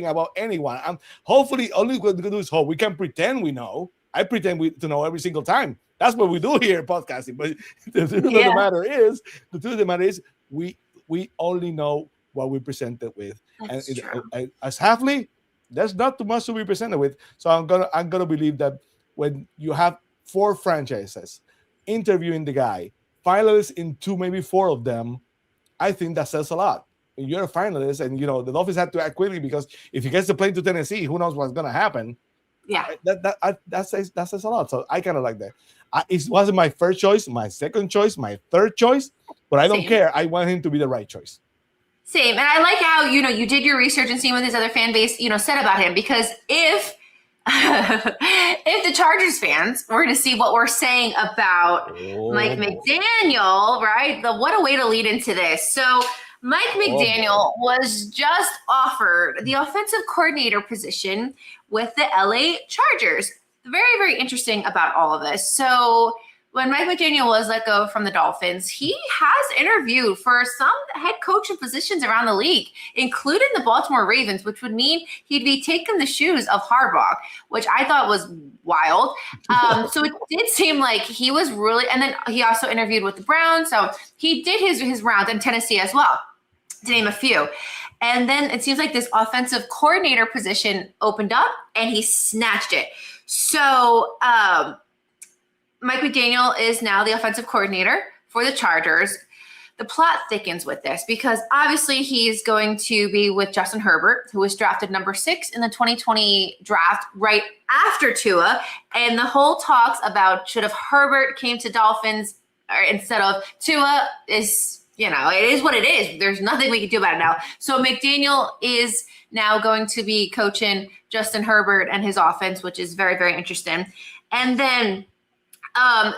about anyone. I'm hopefully only what we can do is hope. We can pretend we know. I pretend to know every single time. That's what we do here in podcasting. But the truth of the matter is, we only know what we presented with. That's true. As Hafley, there's not too much to be presented with. So I'm gonna believe that when you have 4 franchises interviewing the guy, finalists in 2, maybe 4 of them, I think that says a lot. When you're a finalist, and the Dolphins have to act quickly, because if he gets to play to Tennessee, who knows what's gonna happen? Yeah, that says a lot. So I kind of like that. It wasn't my first choice, my second choice, my third choice, but I don't care. I want him to be the right choice. Same. And I like how, you did your research and seeing what his other fan base, said about him, because if the Chargers fans were to see what we're saying about Mike McDaniel, right? What a way to lead into this. So Mike McDaniel was just offered the offensive coordinator position with the LA Chargers. Very, very interesting about all of this. So when Mike McDaniel was let go from the Dolphins, he has interviewed for some head coaching positions around the league, including the Baltimore Ravens, which would mean he'd be taking the shoes of Harbaugh, which I thought was wild. So it did seem like he was really, and then he also interviewed with the Browns. So he did his rounds in Tennessee as well, to name a few. And then it seems like this offensive coordinator position opened up and he snatched it. So, Mike McDaniel is now the offensive coordinator for the Chargers. The plot thickens with this because obviously he's going to be with Justin Herbert, who was drafted number 6 in the 2020 draft right after Tua. And the whole talks about should have Herbert came to Dolphins instead of Tua is, it is what it is. There's nothing we can do about it now. So McDaniel is now going to be coaching Justin Herbert and his offense, which is very, very interesting. And then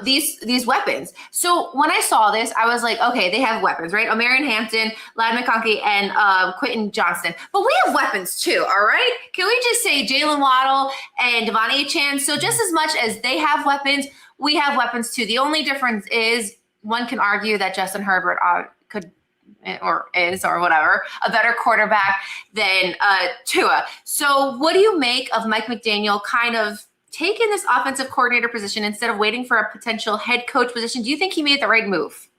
these weapons. So when I saw this, I was like, okay, they have weapons, right? Omarion Hampton, Ladd McConkey, and Quentin Johnston. But we have weapons too, all right? Can we just say Jalen Waddle and Devon Achane? So just as much as they have weapons, we have weapons too. The only difference is one can argue that Justin Herbert could or is or whatever a better quarterback than Tua. So what do you make of Mike McDaniel kind of taking this offensive coordinator position instead of waiting for a potential head coach position? Do you think he made the right move?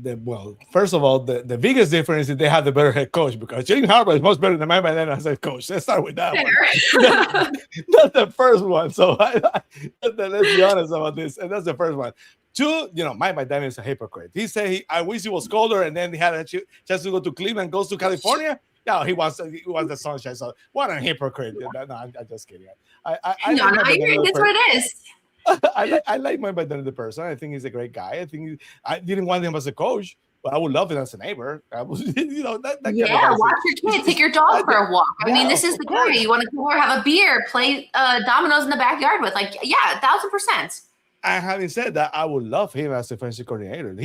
Well, first of all, the biggest difference is they have the better head coach, because Jalen Harbaugh is much better than Mike McDaniel as head coach. Let's start with that one. That's the first one. So let's be honest about this. And that's the first one. 2, Mike McDaniel is a hypocrite. He said, I wish he was colder, and then he had a chance to go to Cleveland, goes to California. No, he wants the sunshine. So what a hypocrite! No, I'm just kidding. I No, like no, my you're, that's what it is. I like my McDaniel the person. I think he's a great guy. I think I didn't want him as a coach, but I would love him as a neighbor. I was, that kind of Yeah, guy. watch your kid, take your dog for a walk. I mean, Yeah, this is of the guy course. you want to go over, have a beer, play dominoes in the backyard with. Like, yeah, 1,000%. And having said that, I would love him as defensive coordinator.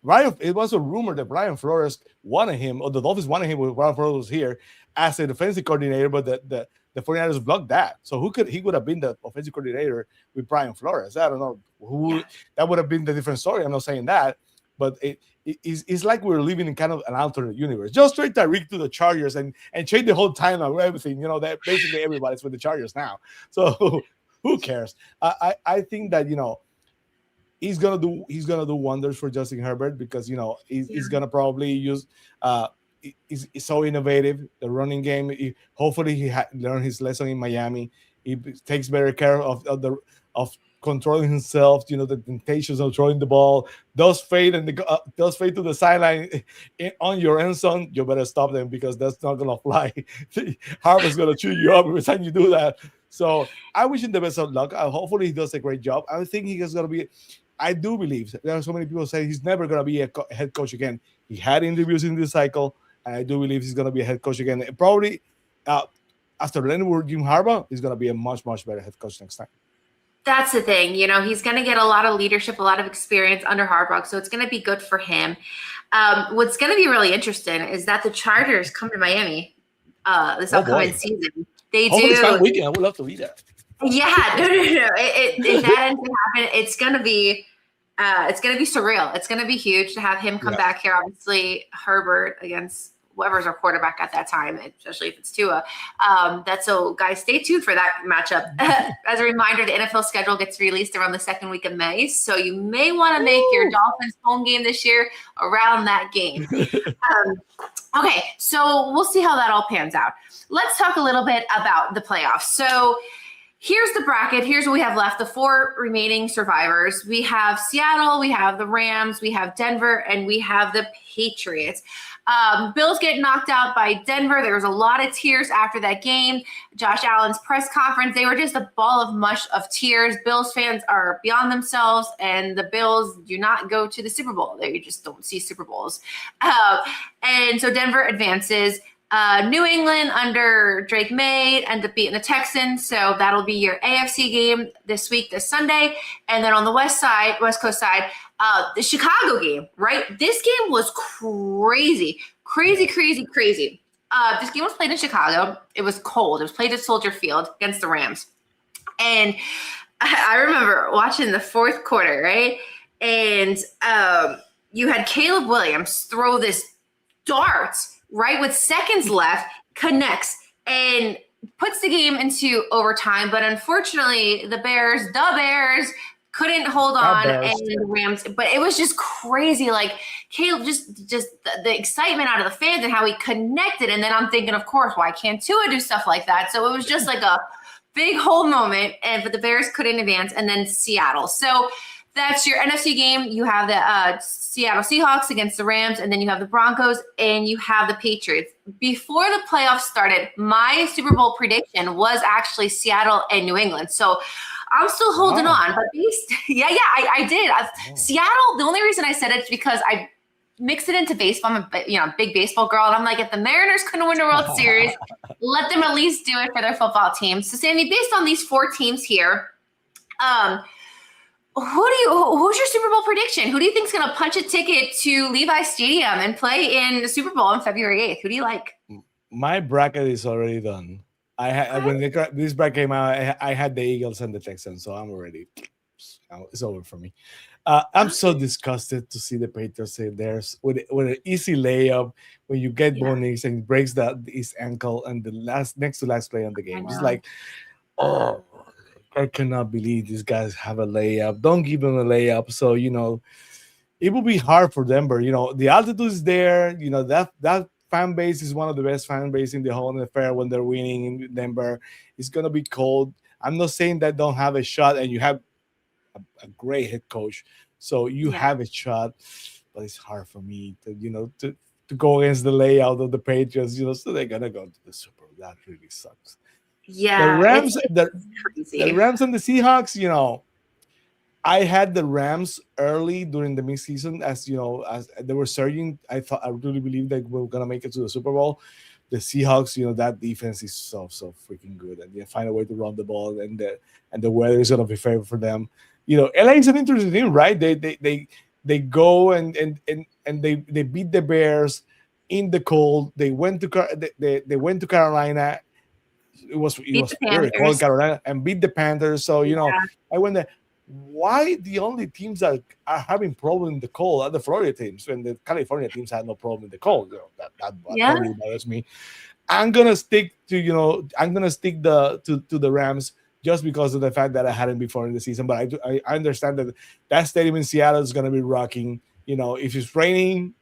Ryan, it was a rumor that Brian Flores wanted him, or the Dolphins wanted him when Brian Flores was here as a defensive coordinator, but the 49ers blocked that. So he would have been the offensive coordinator with Brian Flores? I don't know who that would have been the different story. I'm not saying that, but it's like we're living in kind of an alternate universe. Just trade Tyreek to the Chargers and change the whole timeline of everything. That basically everybody's with the Chargers now. So who cares? I think that he's gonna do wonders for Justin Herbert because he's gonna probably use is so innovative. The running game. Hopefully he learned his lesson in Miami. He takes better care of controlling himself. The temptations of throwing the ball. Those fade to the sideline on your end zone. You better stop them because that's not gonna fly. Harvard's gonna chew you up every time you do that. So I wish him the best of luck. Hopefully he does a great job. I think he's gonna be. I do believe there are so many people say he's never gonna be a head coach again. He had interviews in this cycle. And I do believe he's going to be a head coach again. Probably after Leonard Jim Harbaugh, he's going to be a much, much better head coach next time. That's the thing. He's going to get a lot of leadership, a lot of experience under Harbaugh, so it's going to be good for him. What's going to be really interesting is that the Chargers come to Miami this upcoming season. They do. It's fun weekend. I would love to read that. Yeah, no. If that ends up happening, it's going to be surreal. It's going to be huge to have him come back here. Obviously, Herbert against whoever's our quarterback at that time, especially if it's Tua. So guys, stay tuned for that matchup. As a reminder, the NFL schedule gets released around the second week of May, so you may want to make your Dolphins home game this year around that game. Okay, so we'll see how that all pans out. Let's talk a little bit about the playoffs. So here's the bracket. Here's what we have left. The 4 remaining survivors. We have Seattle, we have the Rams, we have Denver, and we have the Patriots. Bills get knocked out by Denver. There was a lot of tears after that game. Josh Allen's press conference, they were just a ball of mush of tears. Bills fans are beyond themselves, and the Bills do not go to the Super Bowl. They just don't see Super Bowls. And so Denver advances. New England under Drake May end up beating the Texans, so that'll be your AFC game this Sunday. And then on the West Coast side, the Chicago game, right? This game was crazy. This game was played in Chicago. It was cold. It was played at Soldier Field against the Rams. And I remember watching the fourth quarter, right? And you had Caleb Williams throw this dart, right, with seconds left, connects, and puts the game into overtime. But unfortunately, the Bears couldn't hold on, and the Rams. But it was just crazy. Like Caleb, just the excitement out of the fans and how he connected. And then I'm thinking, of course, why can't Tua do stuff like that? So it was just like a big whole moment. But the Bears couldn't advance, and then Seattle. So that's your NFC game. You have the Seattle Seahawks against the Rams, and then you have the Broncos, and you have the Patriots. Before the playoffs started, my Super Bowl prediction was actually Seattle and New England. So I'm still holding on. But I did. Seattle, the only reason I said it is because I mixed it into baseball. I'm a big baseball girl, and I'm like, if the Mariners couldn't win a World Series, let them at least do it for their football team. So, Sammy, based on these 4 teams here, who's your Super Bowl prediction? Who do you think is going to punch a ticket to Levi Stadium and play in the Super Bowl on February 8th? Who do you like? My bracket is already done. When this bracket came out, I had the Eagles and the Texans, so I'm already. It's over for me. I'm so disgusted to see the Patriots say theirs with an easy layup when you get Bo Nix and breaks his ankle and the next to last play on the game. It's like, I cannot believe these guys have a layup. Don't give them a layup. So, it will be hard for Denver. The altitude is there. That fan base is one of the best fan base in the whole NFL when they're winning in Denver. It's going to be cold. I'm not saying that don't have a shot, and you have a great head coach. So you have a shot, but it's hard for me to to go against the layout of the Patriots, so they're gonna go to the Super Bowl. That really sucks. Yeah, The Rams, it's crazy. the Rams and the Seahawks, I had the Rams early during the midseason, as they were surging. I really believed that we were gonna make it to the Super Bowl. The Seahawks, that defense is so freaking good, and they find a way to run the ball, and the weather is gonna be favorable for them. LA is an interesting team, right? They go and they beat the Bears in the cold. They went to they went to Carolina. It was very cold in Carolina, and beat the Panthers. So I went there. Why the only teams that are having problem in the cold are the Florida teams, when the California teams had no problem in the cold? That really bothers me. I'm gonna stick to to the Rams just because of the fact that I had him before in the season. But I understand that stadium in Seattle is gonna be rocking. If it's raining,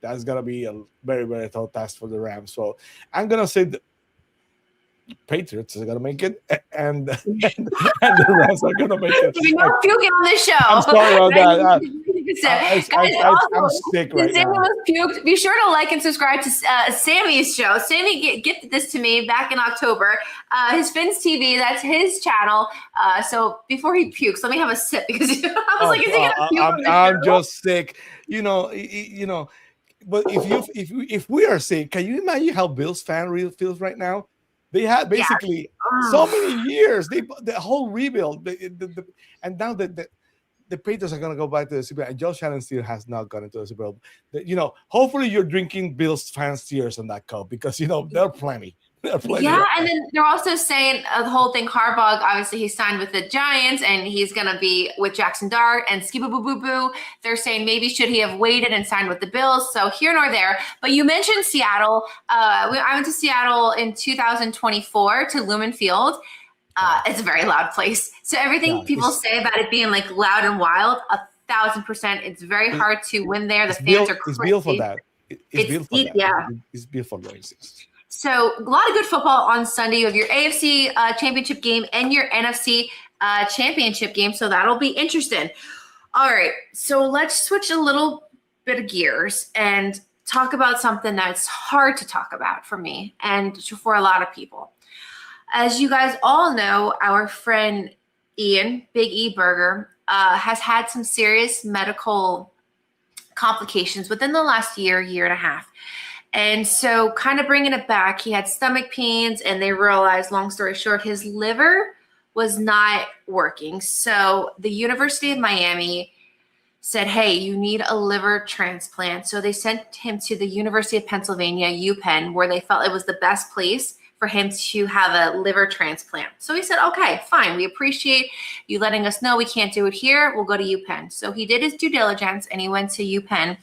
that's gonna be a very, very tough task for the Rams. So I'm gonna say the Patriots are gonna make it, and the Rams are gonna make it. We're not puking on this show. I'm sorry about that. I'm sick right now. Puked, be sure to like and subscribe to Sammy's show. Sammy gifted this to me back in October. His Fins TV, that's his channel. So before he pukes, let me have a sip because I was like, is he gonna puke? I'm just sick. But if we are sick, can you imagine how Bills fan real feels right now? They had basically so many years. The whole rebuild, and now the Patriots are going to go back to the Super Bowl, and Josh Allen still has not gone into the Super Bowl. Hopefully you're drinking Bills fans' tears on that cup, because there are plenty. Yeah, and then they're also saying the whole thing. Harbaugh, obviously, he signed with the Giants, and he's going to be with Jackson Dart and Skiba Boo Boo Boo. They're saying maybe should he have waited and signed with the Bills? So here nor there. But you mentioned Seattle. I went to Seattle in 2024 to Lumen Field. It's a very loud place. So everything people say about it being like loud and wild, 1,000%. It's very hard to win there. The fans are crazy. It's built for that. It's built for that. Yeah. It's built for noises. So a lot of good football on Sunday. You have your AFC championship game and your NFC championship game. So that'll be interesting. All right. So let's switch a little bit of gears and talk about something that's hard to talk about for me and for a lot of people. As you guys all know, our friend Ian, Big E Burger, has had some serious medical complications within the last year and a half. And so kind of bringing it back, he had stomach pains, and they realized, long story short, his liver was not working. So the University of Miami said, hey, you need a liver transplant. So they sent him to the University of Pennsylvania, UPenn, where they felt it was the best place for him to have a liver transplant. So he said, okay, fine. We appreciate you letting us know we can't do it here. We'll go to UPenn. So he did his due diligence, and he went to UPenn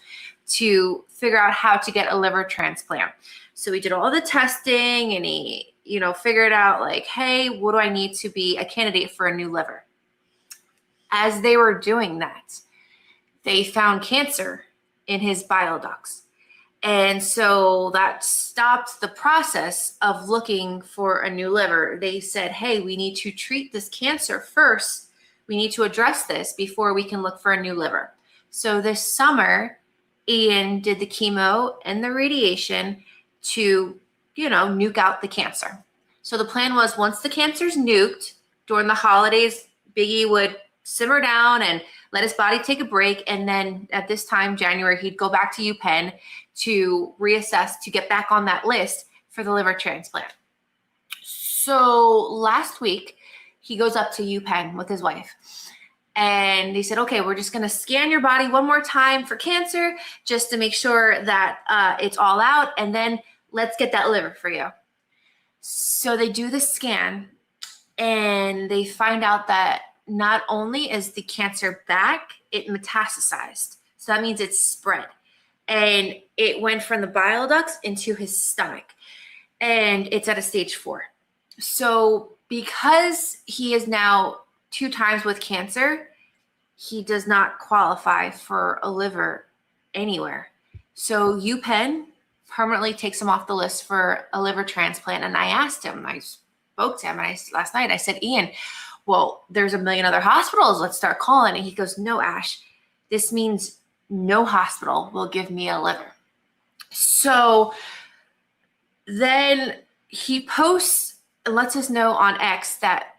to figure out how to get a liver transplant. So he did all the testing, and he, figured out like, hey, what do I need to be a candidate for a new liver? As they were doing that, they found cancer in his bile ducts. And so that stopped the process of looking for a new liver. They said, hey, we need to treat this cancer first. We need to address this before we can look for a new liver. So this summer, Ian did the chemo and the radiation to, nuke out the cancer. So the plan was, once the cancer's nuked during the holidays, Big E would simmer down and let his body take a break. And then at this time, January, he'd go back to UPenn to reassess, to get back on that list for the liver transplant. So last week, he goes up to UPenn with his wife. And they said, okay, we're just going to scan your body one more time for cancer just to make sure that it's all out. And then let's get that liver for you. So they do the scan, and they find out that not only is the cancer back, it metastasized. So that means it's spread. And it went from the bile ducts into his stomach. And it's at a stage 4. So because he is now 2 times with cancer, he does not qualify for a liver anywhere. So UPenn permanently takes him off the list for a liver transplant. And I asked him, I spoke to him last night, I said, Ian, well, there's a million other hospitals. Let's start calling. And he goes, no, Ash, this means no hospital will give me a liver. So then he posts and lets us know on X that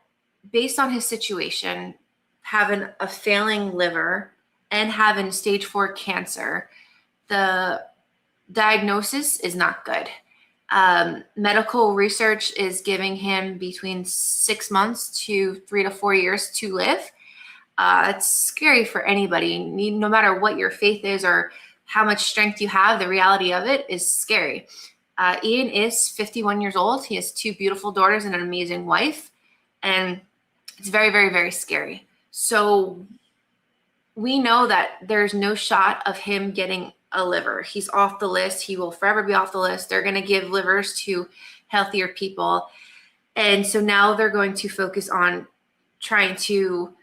based on his situation, having a failing liver and having stage 4 cancer, the diagnosis is not good. Medical research is giving him between 6 months to 3 to 4 years to live. It's scary for anybody. No matter what your faith is or how much strength you have, the reality of it is scary. Ian is 51 years old. He has 2 beautiful daughters and an amazing wife. And it's very, very, very scary. So we know that there's no shot of him getting a liver. He's off the list. He will forever be off the list. They're going to give livers to healthier people. And so now they're going to focus on trying to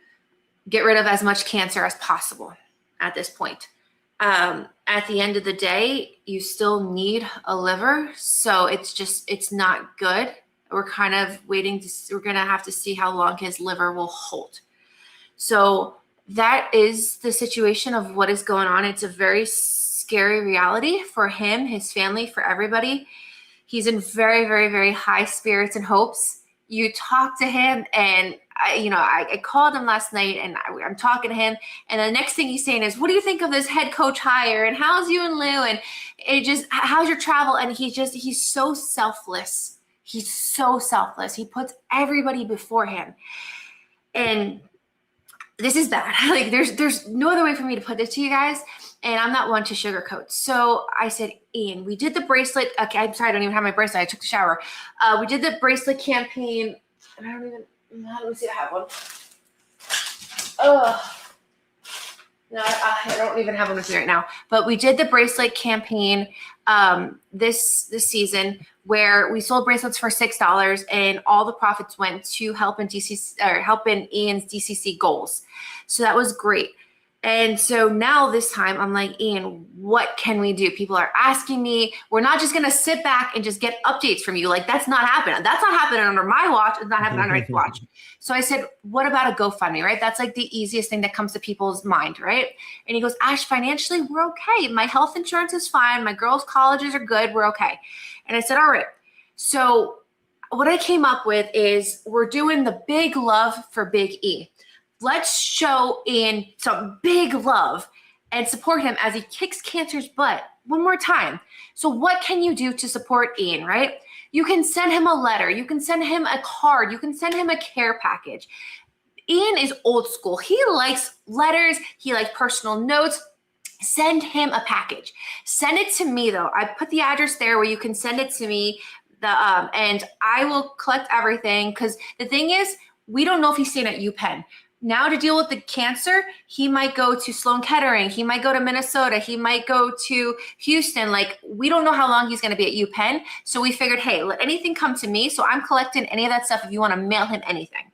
get rid of as much cancer as possible at this point. At the end of the day, you still need a liver. So it's not good. We're kind of waiting we're going to have to see how long his liver will hold. So that is the situation of what is going on. It's a very scary reality for him, his family, for everybody. He's in very, very, very high spirits and hopes. You talk to him, and I called him last night, and I'm talking to him, and the next thing he's saying is, "What do you think of this head coach hire? And how's you and Lou? And how's your travel?" And he's so selfless. He's so selfless. He puts everybody before him, and this is bad. Like there's no other way for me to put this to you guys. And I'm not one to sugarcoat. So I said, Ian, we did the bracelet. Okay, I'm sorry, I don't even have my bracelet. I took the shower. We did the bracelet campaign. And let me see if I have one. No, I don't even have one with me right now. But we did the bracelet campaign this season where we sold bracelets for $6, and all the profits went to helping Ian's DCC goals. So that was great. And so now this time I'm like, Ian, what can we do? People are asking me. We're not just going to sit back and just get updates from you. Like, that's not happening. That's not happening under my watch. It's not happening under my watch. So I said, what about a GoFundMe, right? That's like the easiest thing that comes to people's mind, right? And he goes, Ash, financially, we're okay. My health insurance is fine. My girls' colleges are good. We're okay. And I said, all right. So what I came up with is we're doing the big love for Big E. Let's show Ian some big love and support him as he kicks cancer's butt one more time. So what can you do to support Ian, right? You can send him a letter. You can send him a card. You can send him a care package. Ian is old school. He likes letters. He likes personal notes. Send him a package. Send it to me, though. I put the address there where you can send it to me, and I will collect everything, because the thing is, we don't know if he's staying at UPenn. Now, to deal with the cancer, he might go to Sloan Kettering. He might go to Minnesota. He might go to Houston. Like, we don't know how long he's going to be at UPenn. So we figured, hey, let anything come to me. So I'm collecting any of that stuff if you want to mail him anything.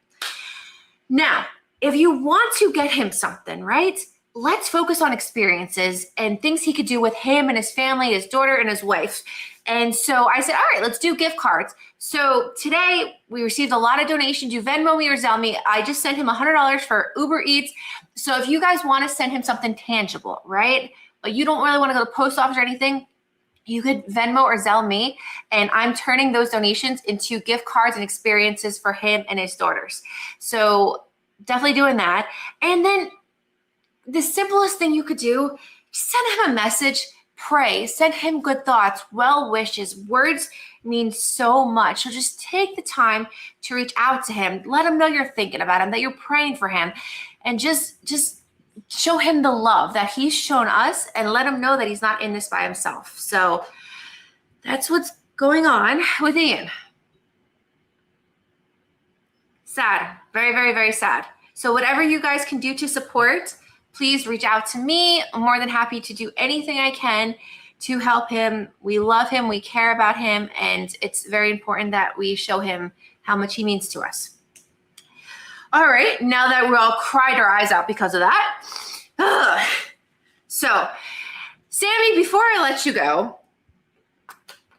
Now, if you want to get him something, right, let's focus on experiences and things he could do with him and his family, his daughter and his wife. And so I said, all right, let's do gift cards. So today we received a lot of donations. You Venmo me or Zelle me. I just sent him $100 for Uber Eats. So if you guys want to send him something tangible, right, but you don't really want to go to the post office or anything, you could Venmo or Zelle me, and I'm turning those donations into gift cards and experiences for him and his daughters. So definitely doing that. And then the simplest thing you could do, send him a message. Pray, send him good thoughts, well wishes. Words mean so much. So just take the time to reach out to him. Let him know you're thinking about him, that you're praying for him, and just show him the love that he's shown us, and let him know that he's not in this by himself. So that's what's going on with Ian. Sad, very, very, very sad. So whatever you guys can do to support, please reach out to me. I'm more than happy to do anything I can to help him. We love him. We care about him. And it's very important that we show him how much he means to us. All right. Now that we all cried our eyes out because of that. So, Sammy, before I let you go,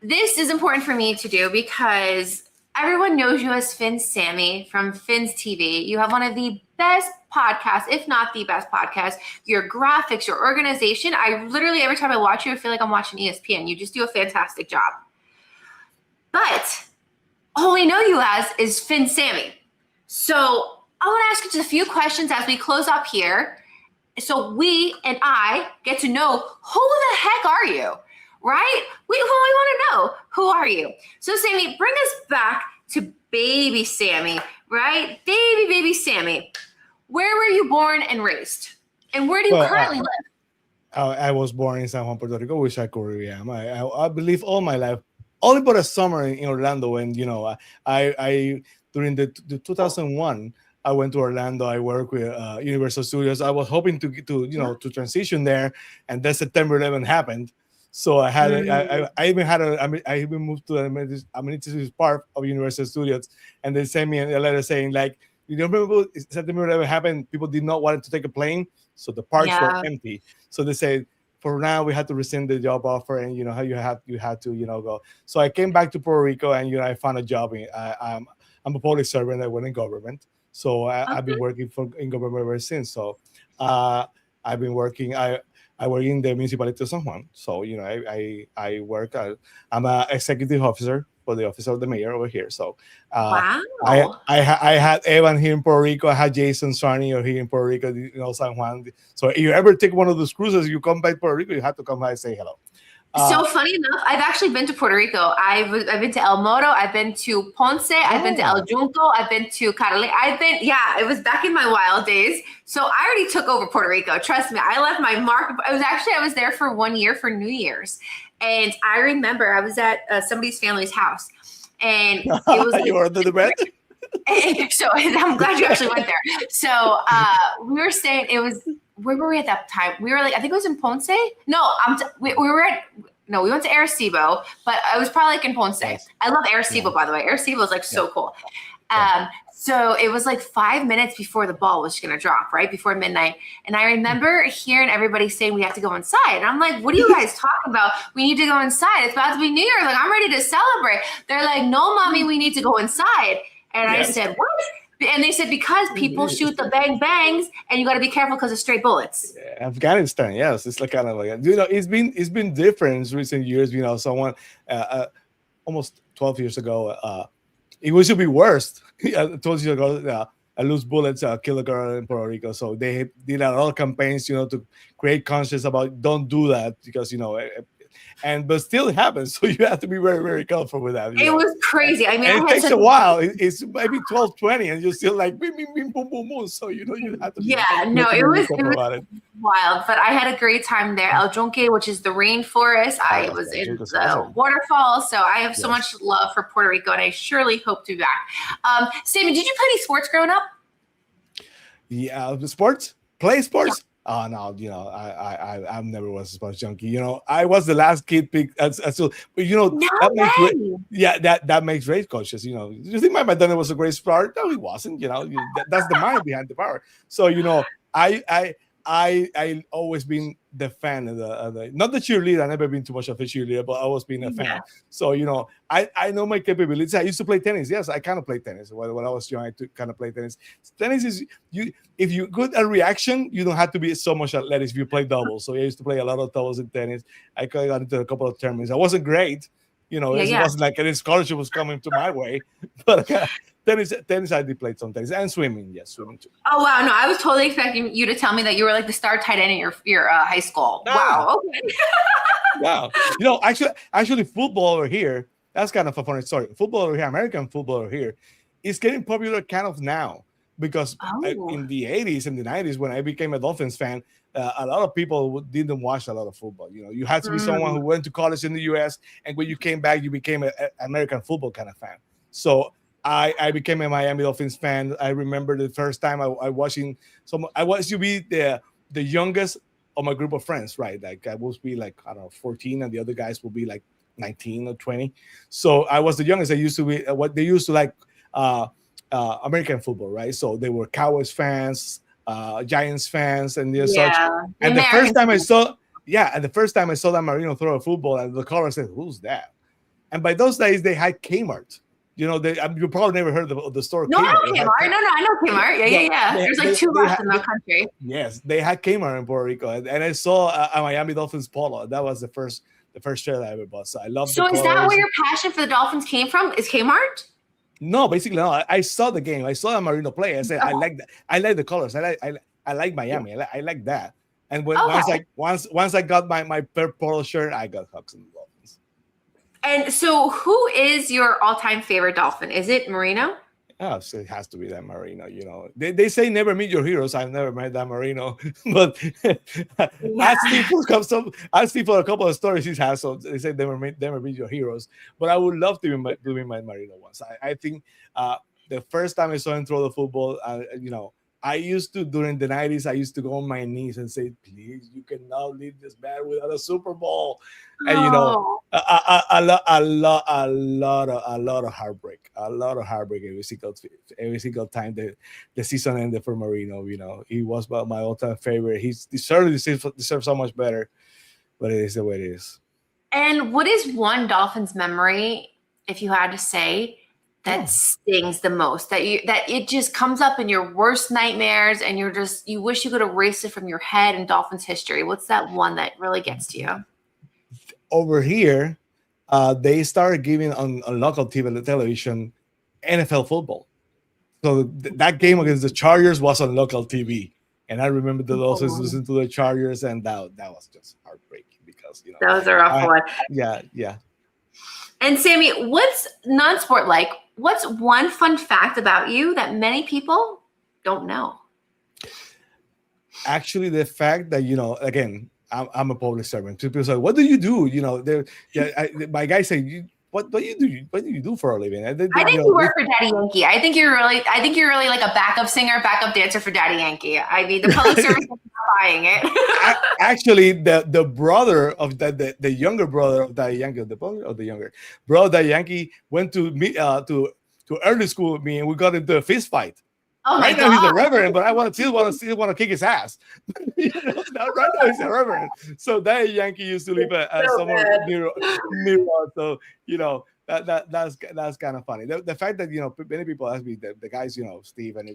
this is important for me to do because Everyone knows you as Fins Sammy from Fins TV. You have one of the best podcasts, if not the best podcast. Your graphics, your organization. I literally, every time I watch you, I feel like I'm watching ESPN. You just do a fantastic job. But all we know you as is Fins Sammy. So I want to ask you just a few questions as we close up here. So we and I get to know who the heck are you? Right? We want to know, who are you? So Sammy, bring us back to baby Sammy, right? Baby Sammy. Where were you born and raised? And where do you currently live? I was born in San Juan, Puerto Rico, which I currently am. I believe all my life, only but a summer in Orlando. And, I during the 2001, I went to Orlando. I worked with Universal Studios. I was hoping to transition there. And then September 11 happened. So I had I even moved to the amenities part of Universal Studios, and they sent me a letter saying, like, you remember September 11 happened, people did not want to take a plane, so the parks were empty. So they said, for now we had to rescind the job offer, and how you had to go. So I came back to Puerto Rico, and I found a job. I'm a public servant. I went in government, so I've been working in government ever since. So I've been working. I work in the municipality of San Juan. So, I work, I'm an executive officer for the office of the mayor over here. So wow. I had Evan here in Puerto Rico. I had Jason Sarni here in Puerto Rico, San Juan. So if you ever take one of those cruises, you come back to Puerto Rico, you have to come by and say hello. So funny enough, I've actually been to Puerto Rico. I've been to El Moro. I've been to Ponce. I've been to El Junco. I've been to Carole. It was back in my wild days. So I already took over Puerto Rico. Trust me, I left my mark. I was there for 1 year for New Year's. And I remember I was at somebody's family's house. And it was like, you ordered the bread? So I'm glad you actually went there. So we were staying, where were we at that time? We were I think it was in Ponce. No, we went to Arecibo, but I was probably in Ponce. Nice. I love Arecibo, by the way. Arecibo is so cool. So it was 5 minutes before the ball was going to drop, right before midnight. And I remember hearing everybody saying we have to go inside. And I'm like, what are you guys talking about? We need to go inside. It's about to be New Year. I'm ready to celebrate. They're like, no, mommy, we need to go inside. And I said, what? And they said, because people shoot the bang bangs, and you got to be careful because of stray bullets. Yeah, Afghanistan, yes, it's kind of it's been different in recent years. Someone almost 12 years ago, it used to be worse. 12 years ago, a loose bullets killed a girl in Puerto Rico. So they did a lot of campaigns, to create conscience about don't do that because but still it happens. So you have to be very, very careful with that. It was crazy. I mean, it takes a while. It's maybe 12, 20, and you're still like, boom, boom, boom, boom, boom. So, you have to be it was wild. But I had a great time there. El Junque, which is the rainforest. I was in the waterfall. So I have so much love for Puerto Rico, and I surely hope to be back. Sammy, did you play any sports growing up? Yeah, sports? Play sports? Yeah. Oh no, I never was a sports junkie. I was the last kid picked but that makes great coaches. You think my dad was a great sport? No, he wasn't. That's the mind behind the power. So I always been the fan of the not the cheerleader. I've never been too much of a cheerleader, but I always been a fan. Yeah. So I know my capabilities. I used to play tennis. Yes, I kind of play tennis. When I was young, I kind of play tennis. Tennis is if you're good at reaction, you don't have to be so much athletic if you play doubles. So I used to play a lot of doubles in tennis. I got into a couple of tournaments. I wasn't great. It wasn't like any scholarship was coming to my way, but. Tennis I did play sometimes, and swimming, yes, swimming too. Oh wow, no, I was totally expecting you to tell me that you were the star tight end in your high school. No. Wow, okay. Wow, actually, football over here. That's kind of a funny story. Football over here, American football over here, is getting popular kind of now because in the 80s and the 90s, when I became a Dolphins fan, a lot of people didn't watch a lot of football. You had to be someone who went to college in the U.S. and when you came back, you became an American football kind of fan. So. I became a Miami Dolphins fan. I remember the first time I watching some. I was to be the youngest of my group of friends, right? I was be 14, and the other guys will be 19 or 20. So I was the youngest. I used to be what they used to like American football, right? So they were Cowboys fans, Giants fans, and such. And the first time I saw Dan Marino throw a football, and the caller said, "Who's that?" And by those days they had Kmart. You know, you probably never heard of the store. No, I know Kmart. Kmart. No, I know Kmart. Yeah. There's like two left in the country. Yes, they had Kmart in Puerto Rico, and I saw a Miami Dolphins polo. That was the first shirt I ever bought. So I love. So is that where your passion for the Dolphins came from? Is Kmart? No, basically no. I saw the game. I saw Marino play. I said I like that. I like the colors. I like Miami. I like that. And once I got my polo shirt, I got Hawks and the Dolphins. And so, who is your all-time favorite Dolphin? Is it Marino? Oh, so it has to be that Marino. You know, they say never meet your heroes. I've never met that Marino, but I see for a couple of stories he's had. So they say never meet your heroes. But I would love to be my Marino once. I think the first time I saw him throw the football, you know, I used to, during the 90s, I used to go on my knees and say, please, you cannot leave this man without a Super Bowl. And, you know, a lot of heartbreak every single time the season ended for Marino. You know, he was my all-time favorite. He certainly deserves so much better, but it is the way it is. And what is one Dolphins memory, if you had to say, that stings the most, that it just comes up in your worst nightmares and you wish you could erase it from your head in Dolphins history? What's that one that really gets to you? Over here, they started giving on local television NFL football. So that game against the Chargers was on local TV. And I remember the Dolphins losing to the Chargers, and that was just heartbreaking because, you know. That was a rough one. Yeah. And Sammy, what's non-sport like? What's one fun fact about you that many people don't know? Actually, the fact that, you know, again, I'm a public servant. People say, "What do you do?" You know, my guy say, "What do you do? What do you do for a living?" I think you work for Daddy Yankee. I think you're really like a backup singer, backup dancer for Daddy Yankee. I mean, the public service is not buying it. Actually, the brother of the younger brother of Daddy Yankee, the younger brother of Daddy Yankee went to me to early school with me, and we got into a fist fight. Oh my right God. now he's a reverend, but I still want to kick his ass. You know, right now he's a reverend. So that Yankee used to live somewhere near us. So, you know, that's kind of funny. The fact that, you know, many people ask me, the guys, you know, Steve, and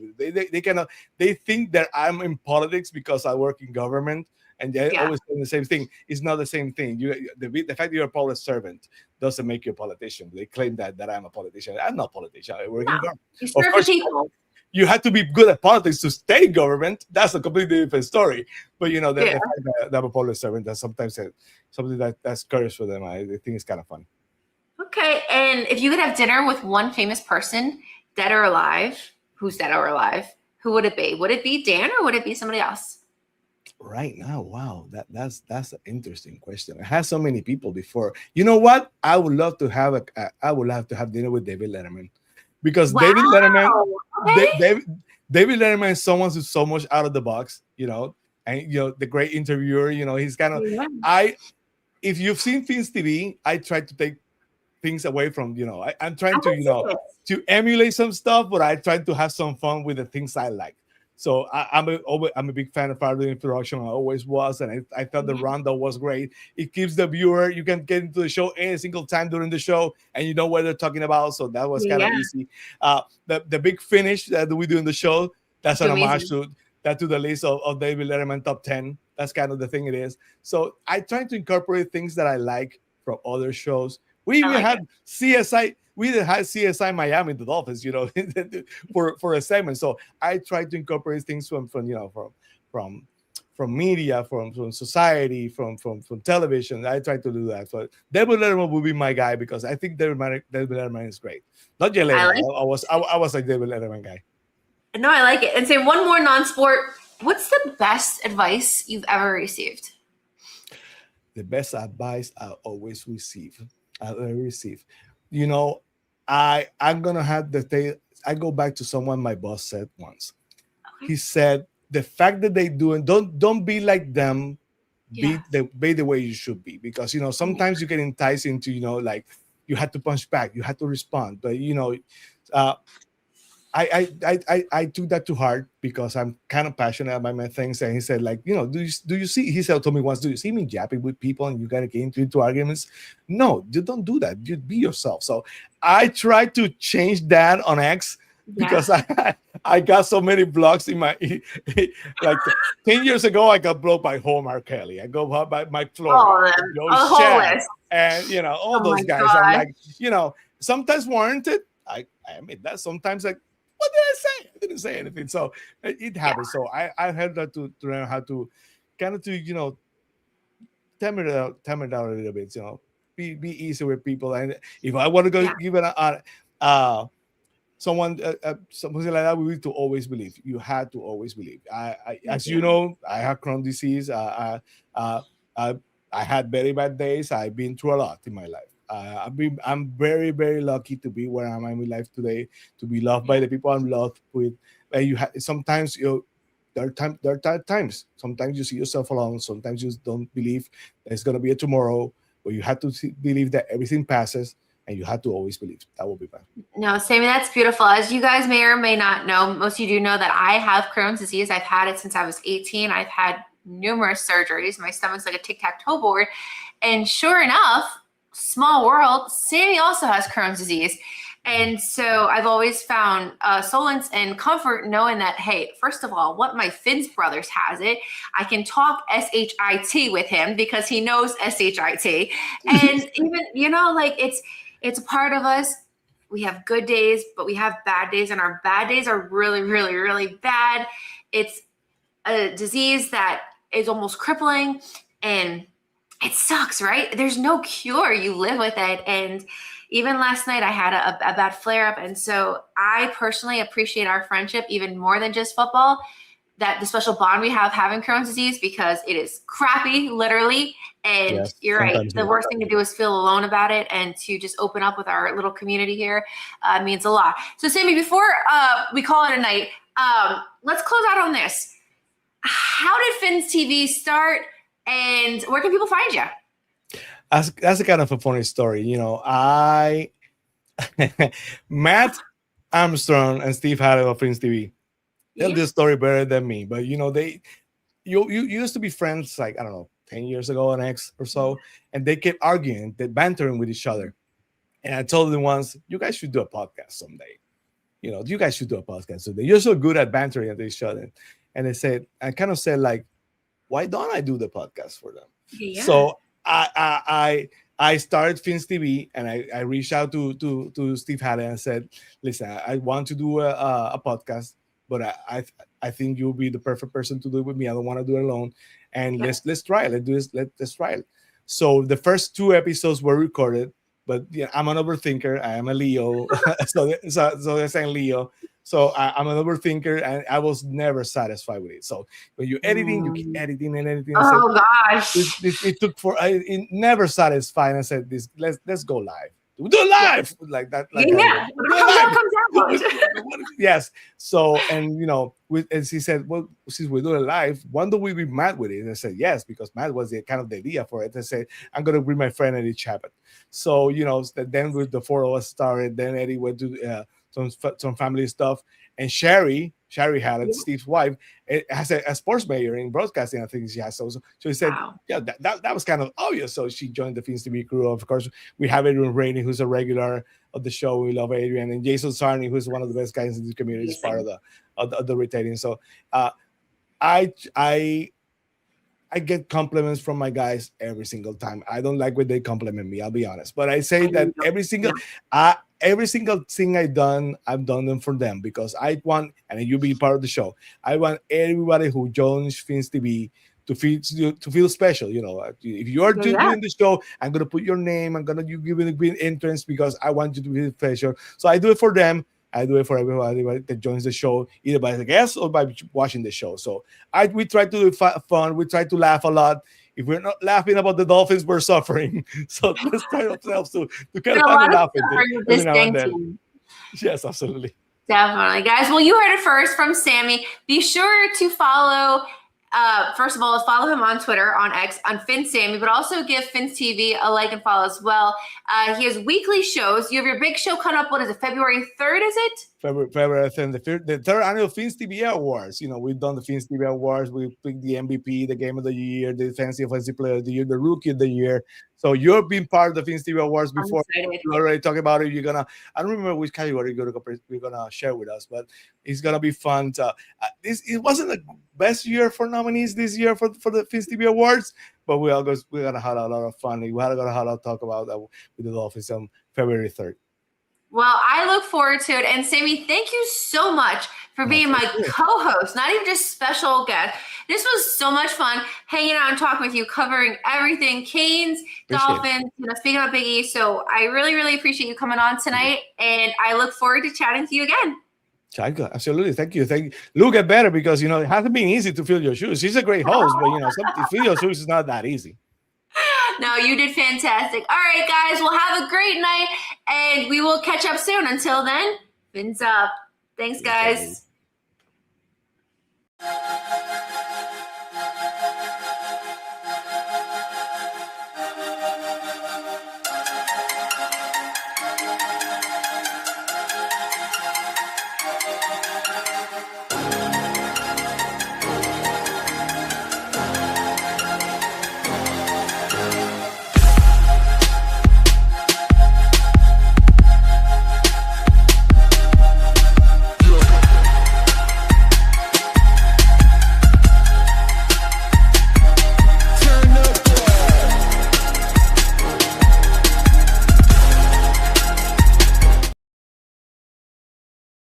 they think that I'm in politics because I work in government, and they always say the same thing. It's not the same thing. The fact that you're a public servant doesn't make you a politician. They claim that I'm a politician. I'm not a politician. I work in government. You serve the people. You have to be good at politics to stay in government. That's a completely different story. But, you know, the fact that I'm a public servant, that's sometimes something that's courage for them. I think it's kind of fun. Okay. And if you could have dinner with one famous person, dead or alive, who's dead or alive, who would it be? Would it be Dan or would it be somebody else? Right now, wow, that's an interesting question. I had so many people before. You know what? I would love to have dinner with David Letterman. Because David Letterman is someone who's so much out of the box, you know, and, you know, the great interviewer, you know, he's kind of, if you've seen Fins TV, I try to take things away from, you know, I'm trying to, you know, to emulate some stuff, but I try to have some fun with the things I like. So I'm a big fan of Farther Introduction. I always was, and I thought the roundup was great. It gives the viewer, you can get into the show any single time during the show, and you know what they're talking about. So that was kind of easy. The big finish that we do in the show, that's an homage to the list of David Letterman top 10. That's kind of the thing it is. So I try to incorporate things that I like from other shows. We even had CSI. We had CSI Miami, the Dolphins, you know, for a segment. So I try to incorporate things from you know, from media, from society, from television. I try to do that. So David Letterman will be my guy because I think David Letterman is great. Not Jay Letterman. I was a David Letterman guy. No, I like it. And say one more non-sport. What's the best advice you've ever received? The best advice I always receive. You know, I'm gonna have to say, I go back to someone my boss said once. He said the fact that they do it, don't be like them, be the way you should be, because, you know, sometimes you get enticed into, you know, like you had to punch back, you had to respond, but, you know, I took that to heart because I'm kind of passionate about my things. And he said, like, do you see? He said to me once, do you see me yapping with people and you gotta get into arguments? No, you don't do that. You be yourself. So I tried to change that on X Yeah. because I got so many blocks in my like 10 years ago I got blocked by Hallmark Kelly. I got by Mike Flores, Oh, Joe the whole Shad, list. and all Oh my those guys. I'm God. like, sometimes warranted. I admit that sometimes like, what did I say? I didn't say anything. So it happens. So I had that to learn how to kind of tammer it down a little bit. Be easy with people. And if I want to go Yeah. give it something like that, we need to always believe. You had to always believe. As you know, I have Crohn's disease. I I had very bad days. I've been through a lot in my life. I'm very, very lucky to be where I am in my life today, to be loved by the people I'm loved with. And sometimes there are times. Sometimes you see yourself alone. Sometimes you don't believe there's gonna be a tomorrow, but you have to believe that everything passes, and you have to always believe that will be bad. No, Sammy, that's beautiful. As you guys may or may not know, most of you do know that I have Crohn's disease. I've had it since I was 18. I've had numerous surgeries. My stomach's like a tic-tac-toe board. And sure enough, small world, Sammy also has Crohn's disease. And so I've always found solace and comfort knowing that, hey, first of all, one of my Fins brothers has it. I can talk SHIT with him because he knows SHIT. And even, like it's a part of us. We have good days, but we have bad days, and our bad days are really, really, really bad. It's a disease that is almost crippling, and it sucks, right? There's no cure. You live with it. And even last night I had a bad flare-up. And so I personally appreciate our friendship even more than just football, that the special bond we have having Crohn's disease, because it is crappy, literally. And Yes, you're right. sometimes The worst thing to do is feel alone about it, and to just open up with our little community here means a lot. So Sammy, before we call it a night, let's close out on this. How did Fins TV start, and where can people find you? That's a kind of a funny story. I Matt Armstrong and Steve Hadley of Fins TV tell this story better than me. But you used to be friends, like, I don't know, 10 years ago, an X or so, and they kept arguing, they bantering with each other. And I told them once, you guys should do a podcast someday. You guys should do a podcast someday. You're so good at bantering at each other. And I kind of said, like, why don't I do the podcast for them? Yeah. So I started Fins TV, and I reached out to Steve Hadley and said, listen, I want to do a podcast, but I think you'll be the perfect person to do it with me. I don't want to do it alone. And let's try it. Let's do this. Let's try it. So the first 2 episodes were recorded, but I'm an overthinker. I am a Leo. so they're saying Leo. So I'm an overthinker, and I was never satisfied with it. So when you're editing, you keep editing and editing. Oh gosh! It took it never satisfied. And I said, let's go live. Do it live like that. Like comes out. Yes. So, and as he said, well, since we're doing it live, why don't we be Matt with it? And I said yes, because Matt was the kind of the idea for it. I said, I'm gonna bring my friend Eddie Chapman. So then with the 4 of us started. Then Eddie went to some family stuff, and Sherry had it, Steve's wife, it has a sports major in broadcasting. I think she has. So he said, yeah, that was kind of obvious. So she joined the Fins TV crew. Of course, we have Adrian Rainey, who's a regular of the show. We love Adrian, and Jason Sarney, who's one of the best guys in the community, is part of the retailing. So I get compliments from my guys every single time. I don't like when they compliment me, I'll be honest. But I say that every single thing I've done them for them, because I want, and you be part of the show, I want everybody who joins Fins TV to feel special. If you are doing the show, I'm gonna put your name. I'm gonna give you the entrance because I want you to feel special. So I do it for them. I do it for everybody that joins the show, either by the guest or by watching the show. So we try to do fun. We try to laugh a lot. If we're not laughing about the Dolphins, we're suffering. So let's try ourselves to kind of find a laugh every now and then. Yes, absolutely. Definitely. Guys, well, you heard it first from Sammy. Be sure to follow First of all, follow him on Twitter, on X, on Fins Sammy, but also give Fins TV a like and follow as well. He has weekly shows. You have your big show coming up. What is it? February 3rd, is it? February 10th, the third annual Fins TV Awards. You know, we've done the Fins TV Awards. We picked the MVP, the Game of the Year, the Defensive Offensive Player of the Year, the Rookie of the Year. So you've been part of the Fins TV Awards before. You already talked about it. I don't remember which category you're gonna share with us, but it's gonna be fun. It wasn't the best year for nominees this year for the Fins TV Awards, but we're gonna have a lot of fun. We're gonna have a lot of talk about that with the Dolphins on February 3rd. Well, I look forward to it. And Sammy, thank you so much for being my co-host, not even just special guest. This was so much fun hanging out and talking with you, covering everything, Canes, Dolphins, speaking about Big E. So I really, really appreciate you coming on tonight. And I look forward to chatting with you again. Absolutely. Thank you. Luke, get better because, it hasn't been easy to fill your shoes. He's a great host, but, to fill your shoes is not that easy. No, you did fantastic. All right, guys, well, have a great night, and we will catch up soon. Until then, fins up. Thanks, guys.